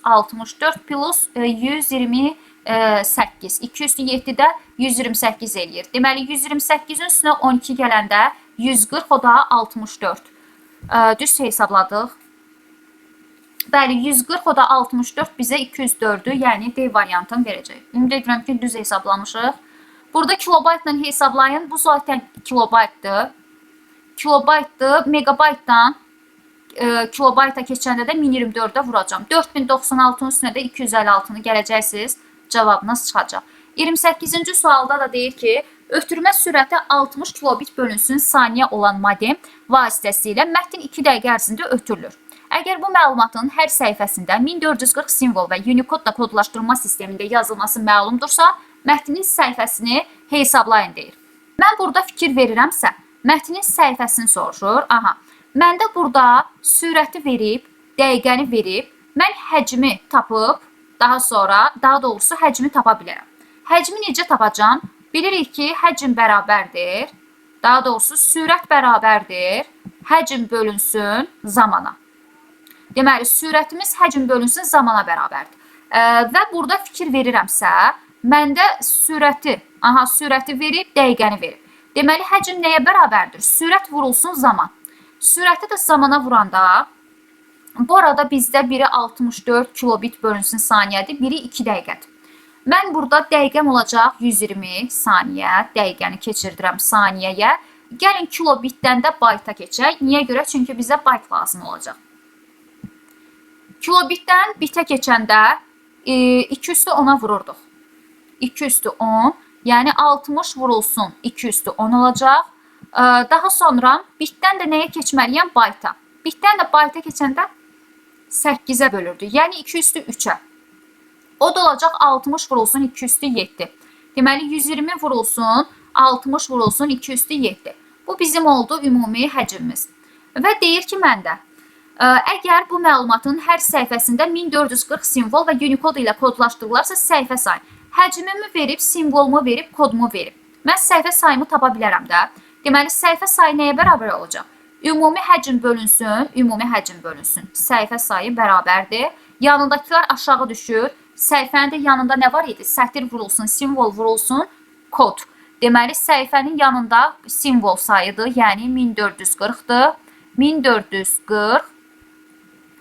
S1: 128. 2 üstü 7-də 128 eləyir. Deməli, 128-in üstünə 12 gələndə 140, o da 64. Düz hesabladıq. Bəli, 140, o da 64 bizə 204-ü, yəni D variantını verəcək. Ümid edirəm ki, düz hesablamışıq. Burada kilobaytla hesablayın. Bu zaten kilobaytdır. Kilobaytdır. Megabaytdan kilobayta keçəndə də 1024-də vuracam. 4096-nın üstünə də 256-nı gələcəksiniz. Cavabınız çıxacaq. 28-ci sualda da deyir ki, ötürmə sürəti 60 kilobit bölünsün saniyə olan modem vasitəsilə mətn 2 dəqiqə ərzində ötürülür. Əgər bu məlumatın hər səhifəsində 1440 simvol və Unicode kodlaşdırma sistemində yazılması məlumdursa, mətnin səhifəsini hesablayın deyir. Mən burada fikir verirəmsə, mətnin səhifəsini soruşur. Aha, məndə burada sürəti verib, dəqiqəni verib, mən həcmi tapıb, daha doğrusu həcmi tapa bilərəm. Həcmi necə tapacam? Bilirik ki, həcm bərabərdir, daha doğrusu sürət bərabərdir, həcm bölünsün zamana. Deməli, sürətimiz həcm bölünsün zamana bərabərdir. Və burada fikir verirəmsə, məndə sürəti verib, dəqiqəni verib. Deməli, həcm nəyə bərabərdir? Sürət vurulsun zaman. Sürəti də zamana vuranda, bu arada bizdə biri 64 kilobit bölünsün saniyədir, biri 2 dəqiqədir. Mən burada dəqiqəm olacaq 120 saniyə, dəqiqəni keçirdirəm saniyəyə. Gəlin kilobitdən də bayta keçək. Niyə görə? Çünki bizə bayt lazım olacaq. Kilobitdən bitə keçəndə 2 üstü 10'a vururduq. 2 üstü 10, yəni 60 vurulsun 2 üstü 10 olacaq. Daha sonra bitdən də nəyə keçməliyəm? Bayta. Bitdən də bayta keçəndə 8'ə bölürdük. Yəni 2 üstü 3'ə. O da olacaq 60 vurulsun 2 üstü 7. Deməli 120 vurulsun 60 vurulsun 2 üstü 7. Bu bizim oldu ümumi həcmimiz. Və deyir ki, məndə əgər bu məlumatın hər səhifəsində 1440 simvol və Unicode ilə kodlaşdırılarsa səhifə sayı. Həcmimi verib, simvolumu verib, kodumu verib. Mən səhifə sayımı tapa bilərəm də. Deməli səhifə sayı nəyə bərabər olacaq? Ümumi həcm bölünsün. Səhifə sayı bərabərdir. Yanındakılar aşağı düşür. Səhifənin də yanında nə var idi? Sətir vurulsun, simvol vurulsun, kod. Deməli, səhifənin yanında simvol sayıdır, yəni 1440'dır. 1440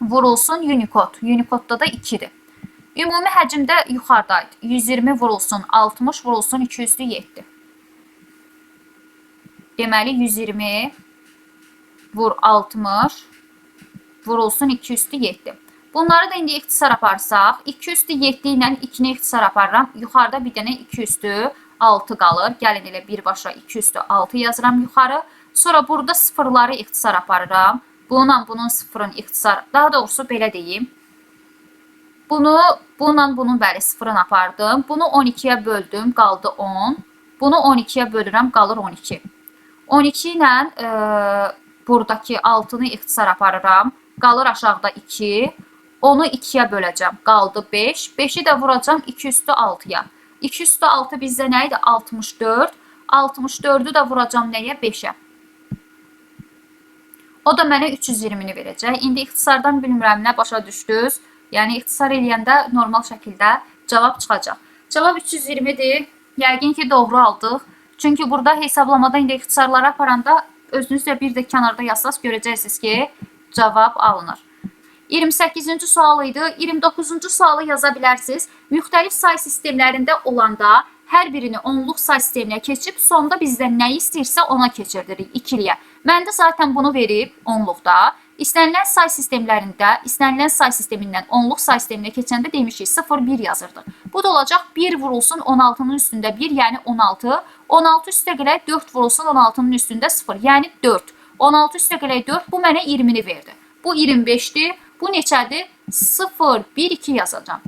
S1: vurulsun Unicode. Unicode'da da 2'dir. Ümumi həcmdə yuxarıdaydı. 120 vurulsun, 60 vurulsun, 2 üstü 7. Deməli, 120 vur 60 vurulsun 2 üstü 7. Bunları da indi ixtisar aparsaq, 2 üstü 7 ilə 2'ni ixtisar aparıram. Yuxarıda bir dənə 2 üstü 6 qalır. Gəlin elə birbaşa 2 üstü 6 yazıram yuxarı. Sonra burada sıfırları ixtisar aparıram. Bunun sıfırın ixtisar, daha doğrusu belə deyim. Bunun bəli sıfırını apardım. Bunu 12'yə böldüm, qaldı 10. Bunu 12'yə bölürəm, qalır 12. 12 ilə buradakı 6'nı ixtisar aparıram. Qalır aşağıda 2. Onu 2'yə böləcəm. Qaldı 5. 5'i də vuracam 2 üstü 6'ya. 2 üstü 6 bizdə nə idi? 64. 64'ü də vuracam nəyə? 5'ə. O da mənə 320'ni verəcək. İndi ixtisardan bilmirəm nə başa düşdünüz. Yəni ixtisar eləyəndə normal şəkildə cavab çıxacaq. Cavab 320'dir. Yəqin ki doğru aldıq. Çünki burada hesablamada indi ixtisarları aparanda özünüzlə bir də kənarda yazsaz görəcəksiniz ki cavab alınır. 28-ci sual idi. 29-cu sualı yaza bilərsiniz. Müxtəlif say sistemlərində olanda hər birini onluq say sisteminə keçib sonda bizdən nə istəyirsə ona keçirdirik ikiliyə. Məndə zaten bunu verib onluqda. İstənilən say sistemindən onluq say sisteminə keçəndə demişik 0-1 yazırdıq. Bu da olacaq 1 vurulsun 16'nın üstündə 1, yəni 16. 16 üstə gələk 4 vurulsun 16'nın üstündə 0, yəni 4. 16 üstə gələk 4, bu mənə 20'ni verdi. Bu 25'dir. Bu neçədir? 0, 1, 2 yazacağım.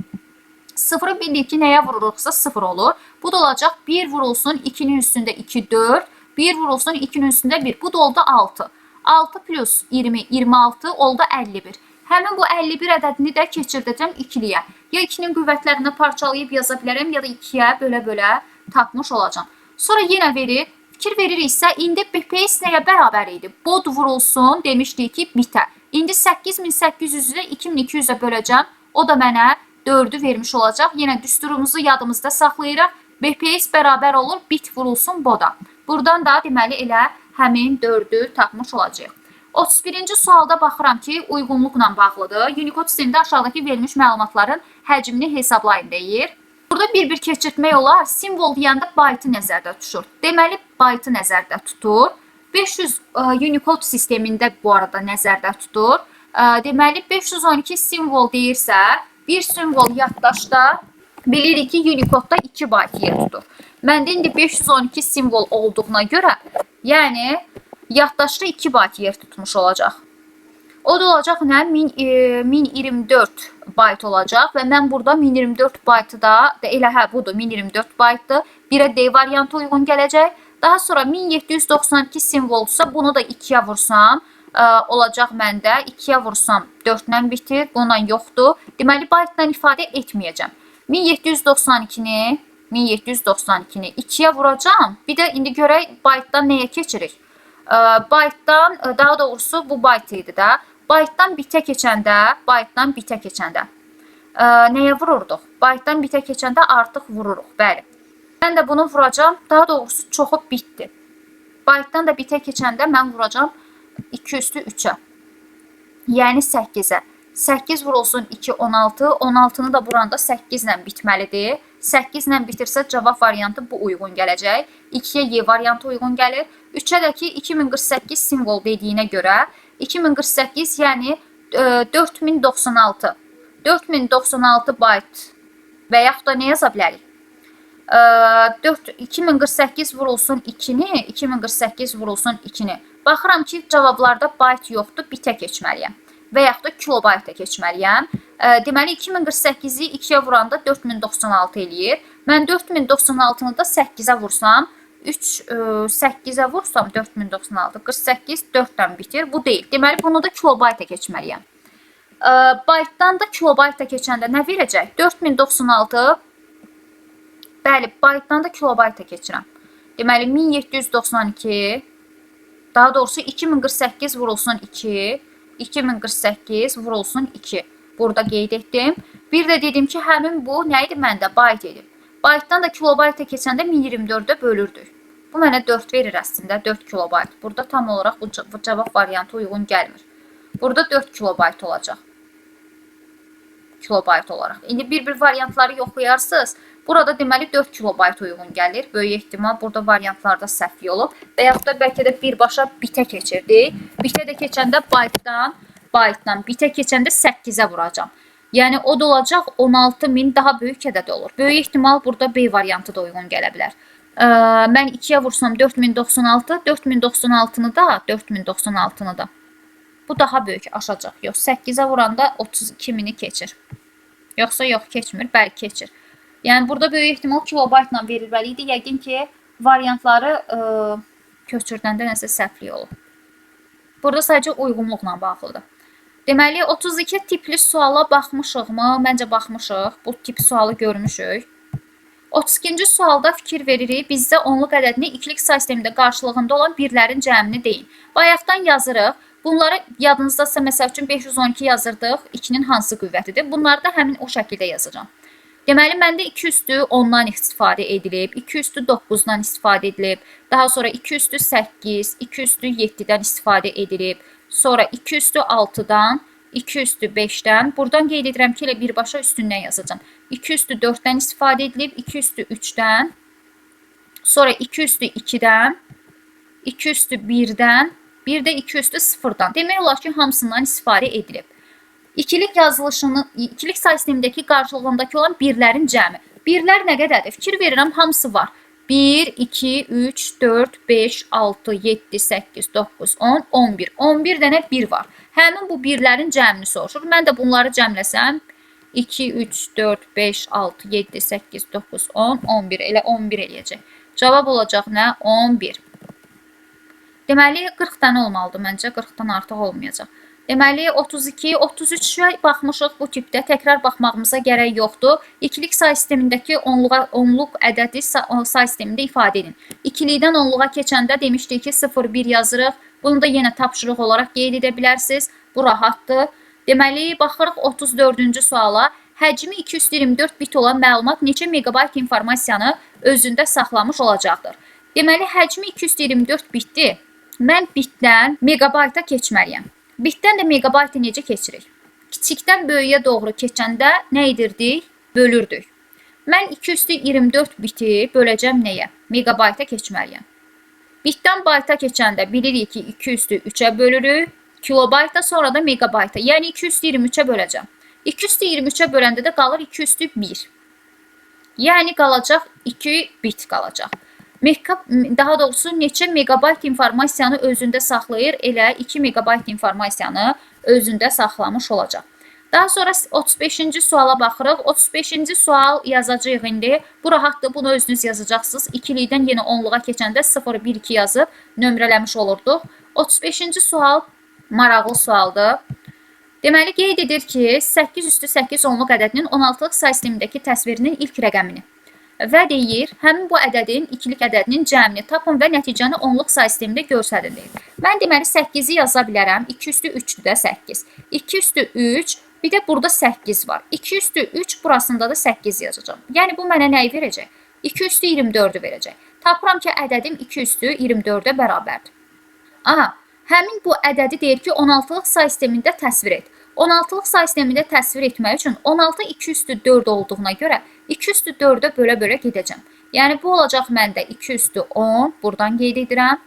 S1: 0'ı 1, 2 nəyə vururuqsa 0 olur. Bu da olacaq 1 vurulsun 2'nin üstündə 2, 4. 1 vurulsun 2'nin üstündə 1. Bu da oldu 6. 6 plus 20, 26 oldu 51. Həmin bu 51 ədədini də keçirdəcəm ikiliyə. Ya 2'nin qüvvətlərini parçalayıb yaza bilərəm, ya da 2'yə bölə-bölə tapmış olacağım. Sonra yenə verir. Fikir veririksə, indi BPS nəyə bərabər idi? Bod vurulsun demişdik ki, bitə. İndi 8800'ü 2200'ə böləcəm. O da mənə 4'ü vermiş olacaq. Yenə düsturumuzu yadımızda saxlayırıq. BPS bərabər olur, bit vurulsun boda. Buradan da deməli elə həmin 4'ü tapmış olacaq. 31-ci sualda baxıram ki, uyğunluqla bağlıdır. Unicode sistemində aşağıdakı verilmiş məlumatların həcmini hesablayın deyir. Burada bir-bir keçirtmək olar. Simvol deyəndə baytı nəzərdə tutur. Deməli, baytı nəzərdə tutur. 500 Unicode sistemində bu arada nəzərdə tutur. Deməli, 512 simvol deyirsə, bir simvol yaddaşda bilirik ki, Unicode'da 2 bayt yer tutur. Məndə indi 512 simvol olduğuna görə, yəni yaddaşda 2 bayt yer tutmuş olacaq. O da olacaq nə? 1024 bayt olacaq və mən burada 1024 baytı da elə budur 1024 baytdır. Birə D variantı uyğun gələcək. Daha sonra 1792 simvolsa bunu da 2-yə vursam olacaq məndə. 2-yə vursam 4-lə bitir. Bununla yoxdur. Deməli baytla ifadə etməyəcəm. 1792-ni 2-yə vuracam. Bir də indi görək baytdan nəyə keçirik? Baytdan, daha doğrusu bu bayt idi də. Baytdan bitə keçəndə nəyə vururduq? Baytdan bitə keçəndə artıq vururuq, bəli. Mən də bunu vuracam, daha doğrusu çoxu bitdi. Baytdan da bitə keçəndə mən vuracam 2 üstü 3-ə. Yəni 8-ə. 8 vurulsun 2, 16. 16-nı da buranda 8 ilə bitməlidir. 8 ilə bitirsə cavab variantı bu uyğun gələcək. 2-yə Y variantı uyğun gəlir. 3-ə də ki 2048 simvol dediyinə görə 2048 yəni 4096. 4096 bayt və yaxud da nə yaza bilərik? 2048 vurulsun 2-ni, 2048 vurulsun 2-ni. Baxıram ki, cavablarda bayt yoxdur, bitə keçməliyəm. Və yaxud da kilobayta keçməliyəm. Deməli, 2048-i 2-yə vuranda 4096 eləyir. Mən 4096-nı da 8-ə vursam, 8-ə vursam 4096, 48, 4-dən bitir. Bu deyil. Deməli, bunu da kilobayta keçməliyəm. Baytdan da kilobayta keçəndə nə verəcək? 4096, bəli, baytdan da kilobayta keçirəm. Deməli, 1792, daha doğrusu 2048 vurulsun 2, 2048 vurulsun 2. Burada qeyd etdim. Bir də dedim ki, həmin bu nə idi məndə? Bayt edib. Baytdan da kilobayta keçəndə 1024-də bölürdük. Bu mənə 4 verir əslində, 4 kilobayt. Burada tam olaraq bu cavab variantı uyğun gəlmir. Burada 4 kilobayt olacaq. Kilobayt olaraq. İndi bir-bir variantları yoxlayarsınız. Burada deməli 4 kilobayt uyğun gəlir. Böyük ehtimal burada variantlarda səhv olub. Və yaxud da bəlkə də birbaşa bitə keçirdik. Bitə də keçəndə baytdan, bitə keçəndə 8-ə vuracam. Yəni o da olacaq 16000 daha böyük ədəd olur. Böyük ehtimal burada B variantı da uyğun gələ bilər. Mən 2-yə vursam 4096, 4096-nı da. Bu daha böyük aşacaq. Yox, 8-ə vuranda 32000-i keçir. Yoxsa yox, keçmir. Bəli, keçir. Yəni burada böyük ehtimal kilobaytla verilməli idi. Yəqin ki, variantları köçürdəndə nəsə səhvlik olub. Burada sadəcə uyğunluqla bağlıdır. Deməli, 32 tipli suala baxmışıqmı? Məncə baxmışıq. Bu tip sualı görmüşük. 32-ci sualda fikir veririk. Bizdə onluq ədədini ikilik say sistemində qarşılığında olan birlərin cəmini deyin. Bayaqdan yazırıq. Bunları yadınızdasa, məsəl üçün 512 yazırdıq. 2-nin hansı qüvvətidir? Bunları da həmin o şəkildə yazacağım. Deməli, məndə 2 üstü 10-dan istifadə edilib, 2 üstü 9-dan istifadə edilib, daha sonra 2 üstü 8, 2 üstü 7-dən istifadə edilib, sonra 2 üstü 6-dan, 2 üstü 5-dən, buradan qeyd edirəm ki, elə birbaşa üstündən yazacağım. 2 üstü 4-dən istifadə edilib, 2 üstü 3-dən, sonra 2 üstü 2-dən, 2 üstü 1-dən, bir də 2 üstü 0-dan. Demək olar ki, hamısından istifadə edilib. İkilik yazılışını, ikilik say sistemindəki qarşılığındakı olan birlərin cəmi. Birlər nə qədərdir? Fikir verirəm, hamısı var. 1, 2, 3, 4, 5, 6, 7, 8, 9, 10, 11. 11 dənə 1 var. Həmin bu birlərin cəmini soruşur. Mən də bunları cəmləsəm, 2, 3, 4, 5, 6, 7, 8, 9, 10, 11. Elə 11 eləyəcək. Cavab olacaq nə? 11. Deməli, 40 dənə olmalıdır məncə. 40-dan artıq olmayacaq. Deməli, 32, 33-ə baxmışıq bu tipdə. Təkrar baxmağımıza gərək yoxdur. İkilik say sistemindəki onluq ədədi say sistemində ifadə edin. İkilikdən onluğa keçəndə demişdik ki, 0, 1 yazırıq. Bunu da yenə tapşırıq olaraq qeyd edə bilərsiniz. Bu rahatdır. Deməli, baxırıq 34-cü suala. Həcmi 224 bit olan məlumat neçə megabayt informasiyanı özündə saxlamış olacaqdır? Deməli, həcmi 224 bitdir. Mən bitdən megabayta keçməliyəm. Bitdən də megabaytı necə keçirik? Kiçikdən böyüyə doğru keçəndə nə edirdik? Bölürdük. Mən 224 biti böləcəm nəyə? Megabayta keçməliyəm. Bitdən bayta keçəndə bilirik ki, 203-ə bölürük. Kilobayta sonra da megabayta. Yəni 223-ə böləcəm. 223-ə böləndə də qalır 201. Yəni qalacaq 2 bit qalacaq. Daha doğrusu neçə megabayt informasiyanı özündə saxlayır? Elə 2 megabayt informasiyanı özündə saxlamış olacaq. Daha sonra 35-ci suala baxırıq. 35-ci sual yazacağıq indi. Bu rahatdır, bunu özünüz yazacaqsınız. İkilikdən yenə onluğa keçəndə 0, 1, 2 yazıb nömrələmiş olurduq. 35-ci sual maraqlı sualdır. Deməli, qeyd edir ki, 8 üstü 8 onluq ədədinin 16-lıq say sistemindəki təsvirinin ilk rəqəmini və deyir, həmin bu ədədin ikilik ədədinin cəmini tapın və nəticəni onluq say sistemində göstərin deyir. Mən deməli 8-i yaza bilərəm. 2 üstü 3-dür də 8. 2 üstü 3, bir də burada 8 var. 2 üstü 3, burasında da 8 yazacağım. Yəni bu mənə nəyi verəcək? 2 üstü 24-ü verəcək. Tapıram ki, ədədim 2 üstü 24-ə bərabərdir. Aha, həmin bu ədədi deyir ki, 16-lıq say sistemində təsvir et. 16-lıq say sistemində təsvir etmək üçün 16 2 üstü 4 olduğuna görə 2 üstü 4-ə bölə-bölə gedəcəm. Yəni bu olacaq məndə 2 üstü 10, buradan qeyd edirəm.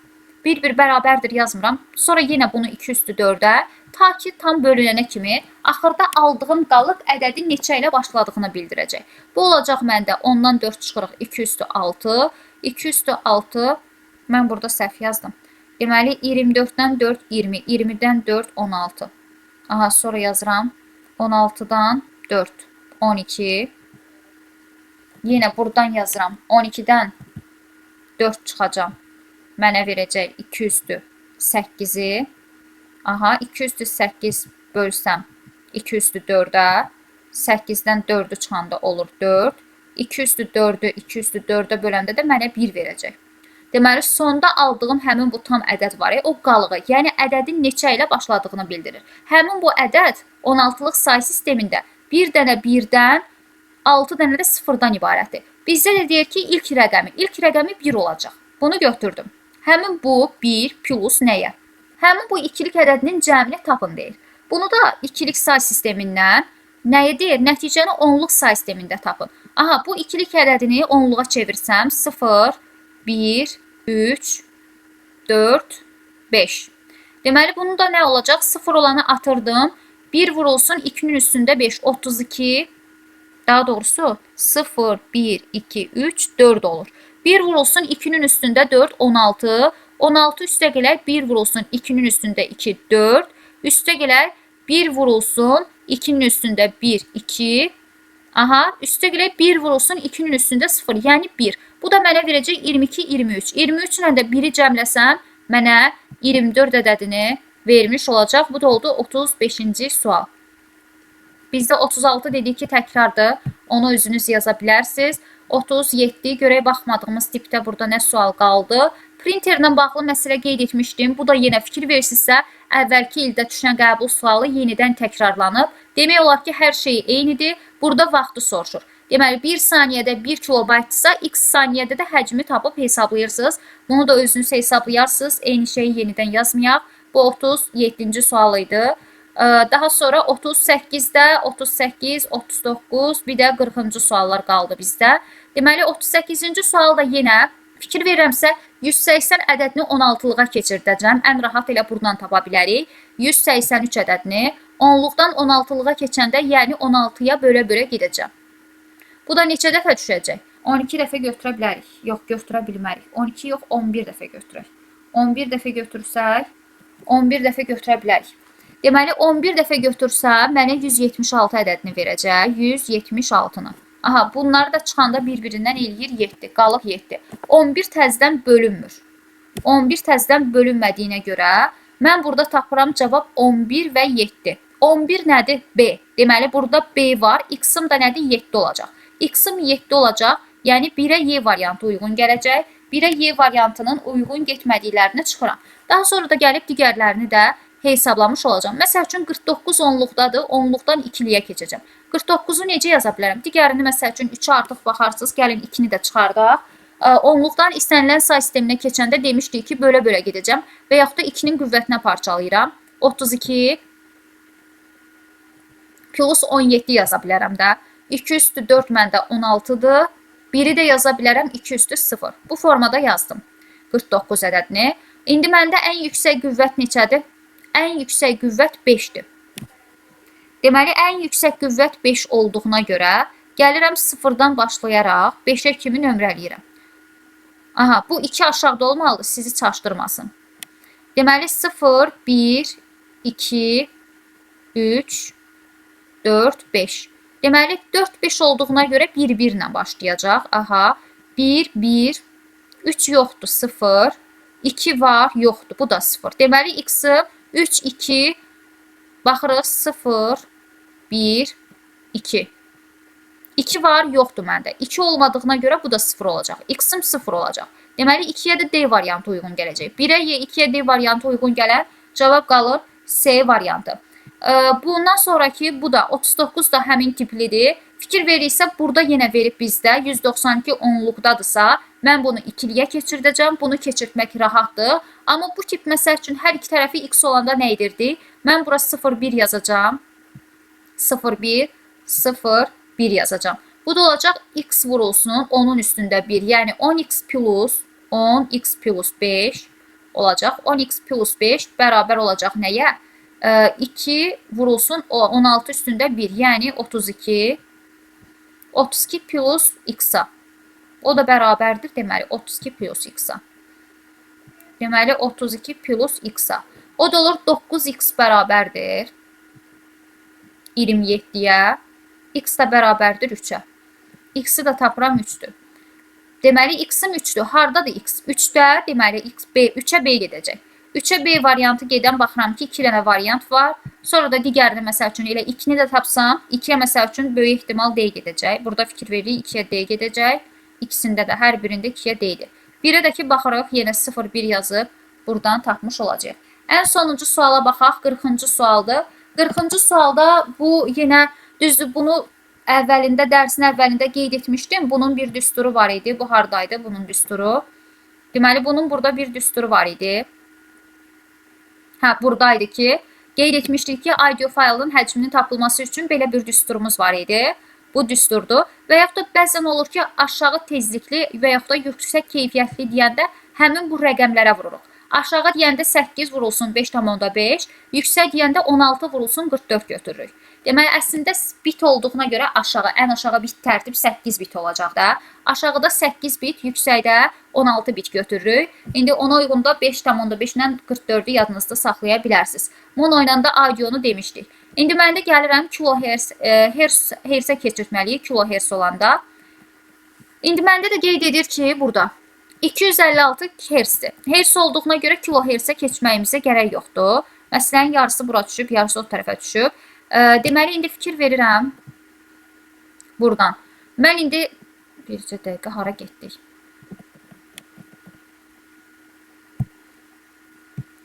S1: 1-1 bərabərdir yazmıram. Sonra yenə bunu 2 üstü 4-ə, ta ki tam bölünənə kimi axırda aldığım qalıq ədədin neçə ilə başladığını bildirəcək. Bu olacaq məndə 10-dan 4 çıxırıq 2 üstü 6, 2 üstü 6, mən burada səhv yazdım. Deməli 24-dən 4, 20, 20-dən 4, 16. Aha, sonra yazıram. 16-dan 4, 12. Yenə buradan yazıram. 12-dən 4 çıxacam. Mənə verəcək 2 üstü 8-i. Aha, 2 üstü 8 bölsəm 2 üstü 4-ə. 8-dən 4-ü çıxanda olur 4. 2 üstü 4-ü 2 üstü 4-ə böləndə də mənə 1 verəcək. Deməli, sonda aldığım həmin bu tam ədəd var ya, o qalığı, yəni ədədin neçə ilə başladığını bildirir. Həmin bu ədəd 16-lıq say sistemində bir dənə 1-dən, 6 dənə də 0-dan ibarətdir. Bizdə də deyir ki, ilk rəqəmi 1 olacaq. Bunu götürdüm. Həmin bu 1 plus nəyə? Həmin bu ikilik ədədinin cəmini tapın deyir. Bunu da ikilik say sistemindən nəyə deyir? Nəticəni onluq say sistemində tapın. Aha, bu ikilik ədədini onluğa çevirsəm 0, 1, 3, 4, 5. Deməli, bunun da nə olacaq? 0 olanı atırdım. 1 vurulsun 2-nin üstündə 5, 32. Daha doğrusu 0, 1, 2, 3, 4 olur. 1 vurulsun 2-nin üstündə 4, 16. 16 üstə gələr 1 vurulsun 2-nin üstündə 2, 4. Üstə gələr 1 vurulsun 2-nin üstündə 1, 2. Aha, üstə gələr 1 vurulsun 2-nin üstündə 0, yəni 1. Bu da mənə verəcək 22, 23. 23 ilə də 1-i cəmləsəm, mənə 24 ədədini vermiş olacaq. Bu da oldu 35-ci sual. Bizdə 36 dedik ki, təkrardır. Onu özünüz yaza bilərsiniz. 37, görək baxmadığımız tipdə burada nə sual qaldı? Printerlə bağlı məsələ qeyd etmişdim. Bu da yenə fikir versinizsə, əvvəlki ildə düşən qəbul sualı yenidən təkrarlanıb. Demək olar ki, hər şey eynidir. Burada vaxtı soruşur. Deməli, 1 saniyədə 1 kilobaytdırsa, x saniyədə də həcmi tapıb hesablayırsınız. Bunu da özünüz hesablayarsınız. Eyni şeyi yenidən yazmayaq. Bu 37-ci sual idi. Daha sonra 38-də 38, 39, bir də 40-cı suallar qaldı bizdə. Deməli, 38-ci sual da yenə fikir verirəmsə 180 ədədini 16-lığa keçirdəcəm. Ən rahat elə buradan tapa bilərik. 183 ədədini 10-luqdan 16-lığa keçəndə, yəni 16-ya bölə-bölə gedəcəm. Bu da neçə dəfə düşəcək? 12 dəfə götürə bilərik. Yox, götürə bilmərik. 12 yox, 11 dəfə götürək. 11 dəfə götürsək, 11 dəfə götürə bilərik. Deməli, 11 dəfə götürsəm, mənə 176 ədədini verəcək. 176-nı. Aha, bunları da çıxanda bir-birindən eləyir 7. Qalıq 7. 11 təzdən bölünmür. 11 təzdən bölünmədiyinə görə mən burada tapıram cavab 11 və 7. 11 nədir? B. Deməli, burada B var. X-ım da nədir? 7 olacaq. X-ım 7 olacaq. Yəni, 1-ə Y variantı uyğun gələcək. 1-ə Y variantının uyğun getmədiklərini çıxıram. Daha sonra da gəlib digərlərini də hesablamış olacağım. Məsəl üçün 49 onluqdadır. Onluqdan 2-liyə keçəcəm. 49-u necə yaza bilərəm? Digərini məsəl üçün 3-ə artıq baxarsınız. Gəlin 2-ni də çıxardaq. Onluqdan istənilən say sisteminə keçəndə demişdik ki, bölə-bölə gedəcəm və yaxud da 2-nin qüvvətinə parçalayıram. 32 plus 17 yaza bilərəm də. 2 üstü 4 məndə 16-dır. 1-i də yaza bilərəm 2 üstü 0. Bu formada yazdım 49 ədədini. İndi məndə ən yüksək qüvvət neçədir? Ən yüksək qüvvət 5-dir. Deməli, ən yüksək qüvvət 5 olduğuna görə gəlirəm 0-dan başlayaraq 5-ə kimi nömrələyirəm. Aha, bu 2 aşağıda olmalıdır, sizi çaşdırmasın. Deməli, 0, 1, 2, 3, 4, 5. Deməli 4, 5 olduğuna görə 1, 1 ilə başlayacaq. Aha, 1, 1, 3 yoxdur, 0, 2 var, yoxdur, bu da 0. Deməli x-i 3, 2, baxırıq 0, 1, 2. 2 var, yoxdur məndə. 2 olmadığına görə bu da 0 olacaq. X-im 0 olacaq. Deməli 2-yə də D variantı uyğun gələcək. 1-ə 2-yə D variantı uyğun gələn cavab qalır C variantı. Bundan sonraki bu da 39 da həmin tiplidir. Fikir verirsə burada yenə verib bizdə 192 onluqdadırsa mən bunu ikiliyə keçirdəcəm. Bunu keçirtmək rahatdır. Amma bu tip məsəl üçün hər iki tərəfi x olanda nə edirdi? Mən bura 0,1 yazacağım. 0,1, 0, 1 yazacağım. Bu da olacaq x vurulsun onun üstündə 1. Yəni 10x plus 5 olacaq. 10x plus 5 bərabər olacaq nəyə? 2 vurulsun 16 üstündə 1. Yəni 32. 32 plus x-a. O da bərabərdir. Deməli 32 plus x-a. Deməli 32 plus x-a. O da olur 9x bərabərdir 27-yə. X də bərabərdir 3-ə. X-i də tapıram 3-dür. Deməli x-im 3-dür. Hardadır x? 3-də deməli x B 3-ə B gedəcək. 3-ə B variantı gedən baxıram ki 2 dənə variant var. Sonra da digərini məsəl üçün elə 2-ni də tapsam 2-yə məsəl üçün böyük ehtimal D gedəcək. Burada fikir veririk 2-yə D gedəcək. İkisində də hər birində 2-yə D-dir. 1-ə də ki baxırıq yenə 0, 1 yazıb buradan tapmış olacaq. Ən sonuncu suala baxaq. 40-cı sualdır. 40-cı sualda bu yenə düzdür, bunu dərsin əvvəlində qeyd etmişdim. Bunun bir düsturu var idi. Bu hardaydı bunun düsturu? Deməli, bunun burada bir düsturu var idi. Buradaydı ki, qeyd etmişdik ki, audio faylın həcminin tapılması üçün belə bir düsturumuz var idi. Bu düsturdur. Və yaxud da bəzən olur ki, aşağı tezlikli və yaxud da yüksək keyfiyyətli deyəndə həmin bu rəqəmlərə vururuq. Aşağı deyəndə 8 vurulsun 5,5, yüksək deyəndə 16 vurulsun 44 götürürük. Deməli, əslində bit olduğuna görə ən aşağı bit tərtib 8 bit olacaq da. Aşağıda 8 bit, yüksəkdə 16 bit götürürük. İndi ona uyğunda 5,5 ilə 44-ü yadınızda saxlaya bilərsiniz. Mono ilə də audionu demişdik. İndi mən də gəlirəm kilohertz, hertzə keçirtməliyik kilohertz olanda. İndi məndə də qeyd edir ki, burada 256 hertzdir. Hertz olduğuna görə kilohertzə keçməyimizə gərək yoxdur. Məsələn, yarısı bura düşüb, yarısı o tərəfə düşüb. Deməli, indi fikir verirəm buradan. Mən indi bircə dəqiqə hara getdik?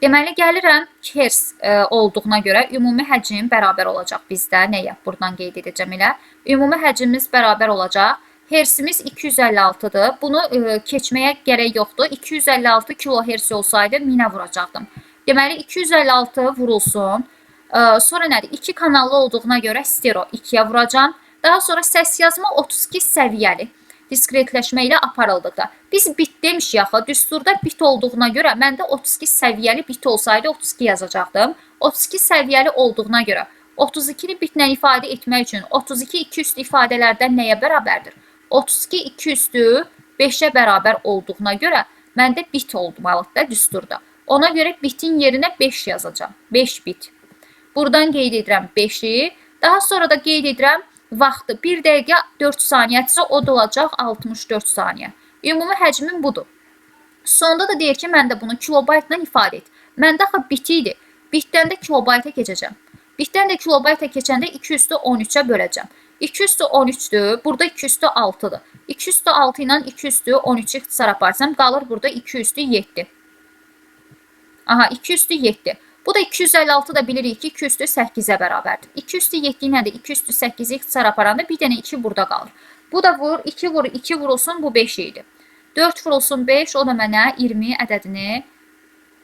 S1: Deməli, gəlirəm hertz olduğuna görə ümumi həcm bərabər olacaq bizdə. Nəyə? Buradan qeyd edəcəm elə. Ümumi həcmimiz bərabər olacaq. Hertzimiz 256-dır. Bunu keçməyə gərək yoxdur. 256 kilohertz olsaydı 1000-ə vuracaqdım. Deməli, 256 vurulsun. Sonra nədir? 2 kanallı olduğuna görə stereo 2-yə vuracam. Daha sonra səs yazma 32 səviyyəli diskretləşmə ilə aparıldıqda. Biz bit demişik axı, düsturda bit olduğuna görə məndə 32 səviyyəli bit olsaydı 32 yazacaqdım. 32 səviyyəli olduğuna görə 32-ni bitlə ifadə etmək üçün 32 2 üstü ifadələrdən nəyə bərabərdir? 32 2 üstü 5-ə bərabər olduğuna görə məndə bit olmalıdır da düsturda. Ona görə bitin yerinə 5 yazacağım. 5 bit. Buradan qeyd edirəm 5-i. Daha sonra da qeyd edirəm vaxtı 1 dəqiqə 4 saniyədirsə o da olacaq 64 saniyə. Ümumi həcmin budur. Sonda da deyir ki, mən də bunu kilobaytla ifadə et. Məndə axı bit idi. Bitdən də kilobayta keçəcəm. Bitdən də kilobayta keçəndə 2 üstü 13-ə böləcəm. 2 üstü 13-dür. Burada 2 üstü 6-dır. 2 üstü 6 ilə 2 üstü 13-ü ixtisar aparsam qalır burada 2 üstü 7. Aha, 2 üstü 7. Bu da 256 da bilirik ki 2 üstü 8-ə bərabərdir. 2 üstü 7 ilə də 2 üstü 8-i ixtisar aparanda bir dənə 2 burada qalır. Bu da vur, 2 vur, 2 vurulsun bu 5 idi. 4 vurulsun 5, o da mənə 20 ədədini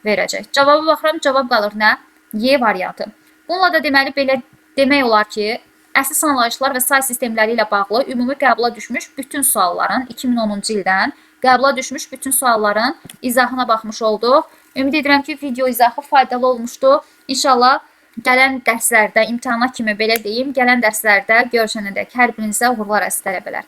S1: verəcək. Cavaba baxıram, cavab qalır nə? Y variantı. Bununla da deməli belə demək olar ki, əsas anlayışlar və say sistemləri ilə bağlı ümumi qəbula düşmüş bütün sualların 2010-cu ildən qəbula düşmüş bütün sualların izahına baxmış olduq. Ümid edirəm ki, video izahı faydalı olmuşdur. İnşallah gələn dərslərdə, imtahana kimi belə deyim, gələn dərslərdə görüşənədək hər birinizə uğurlar əziz tələbələr.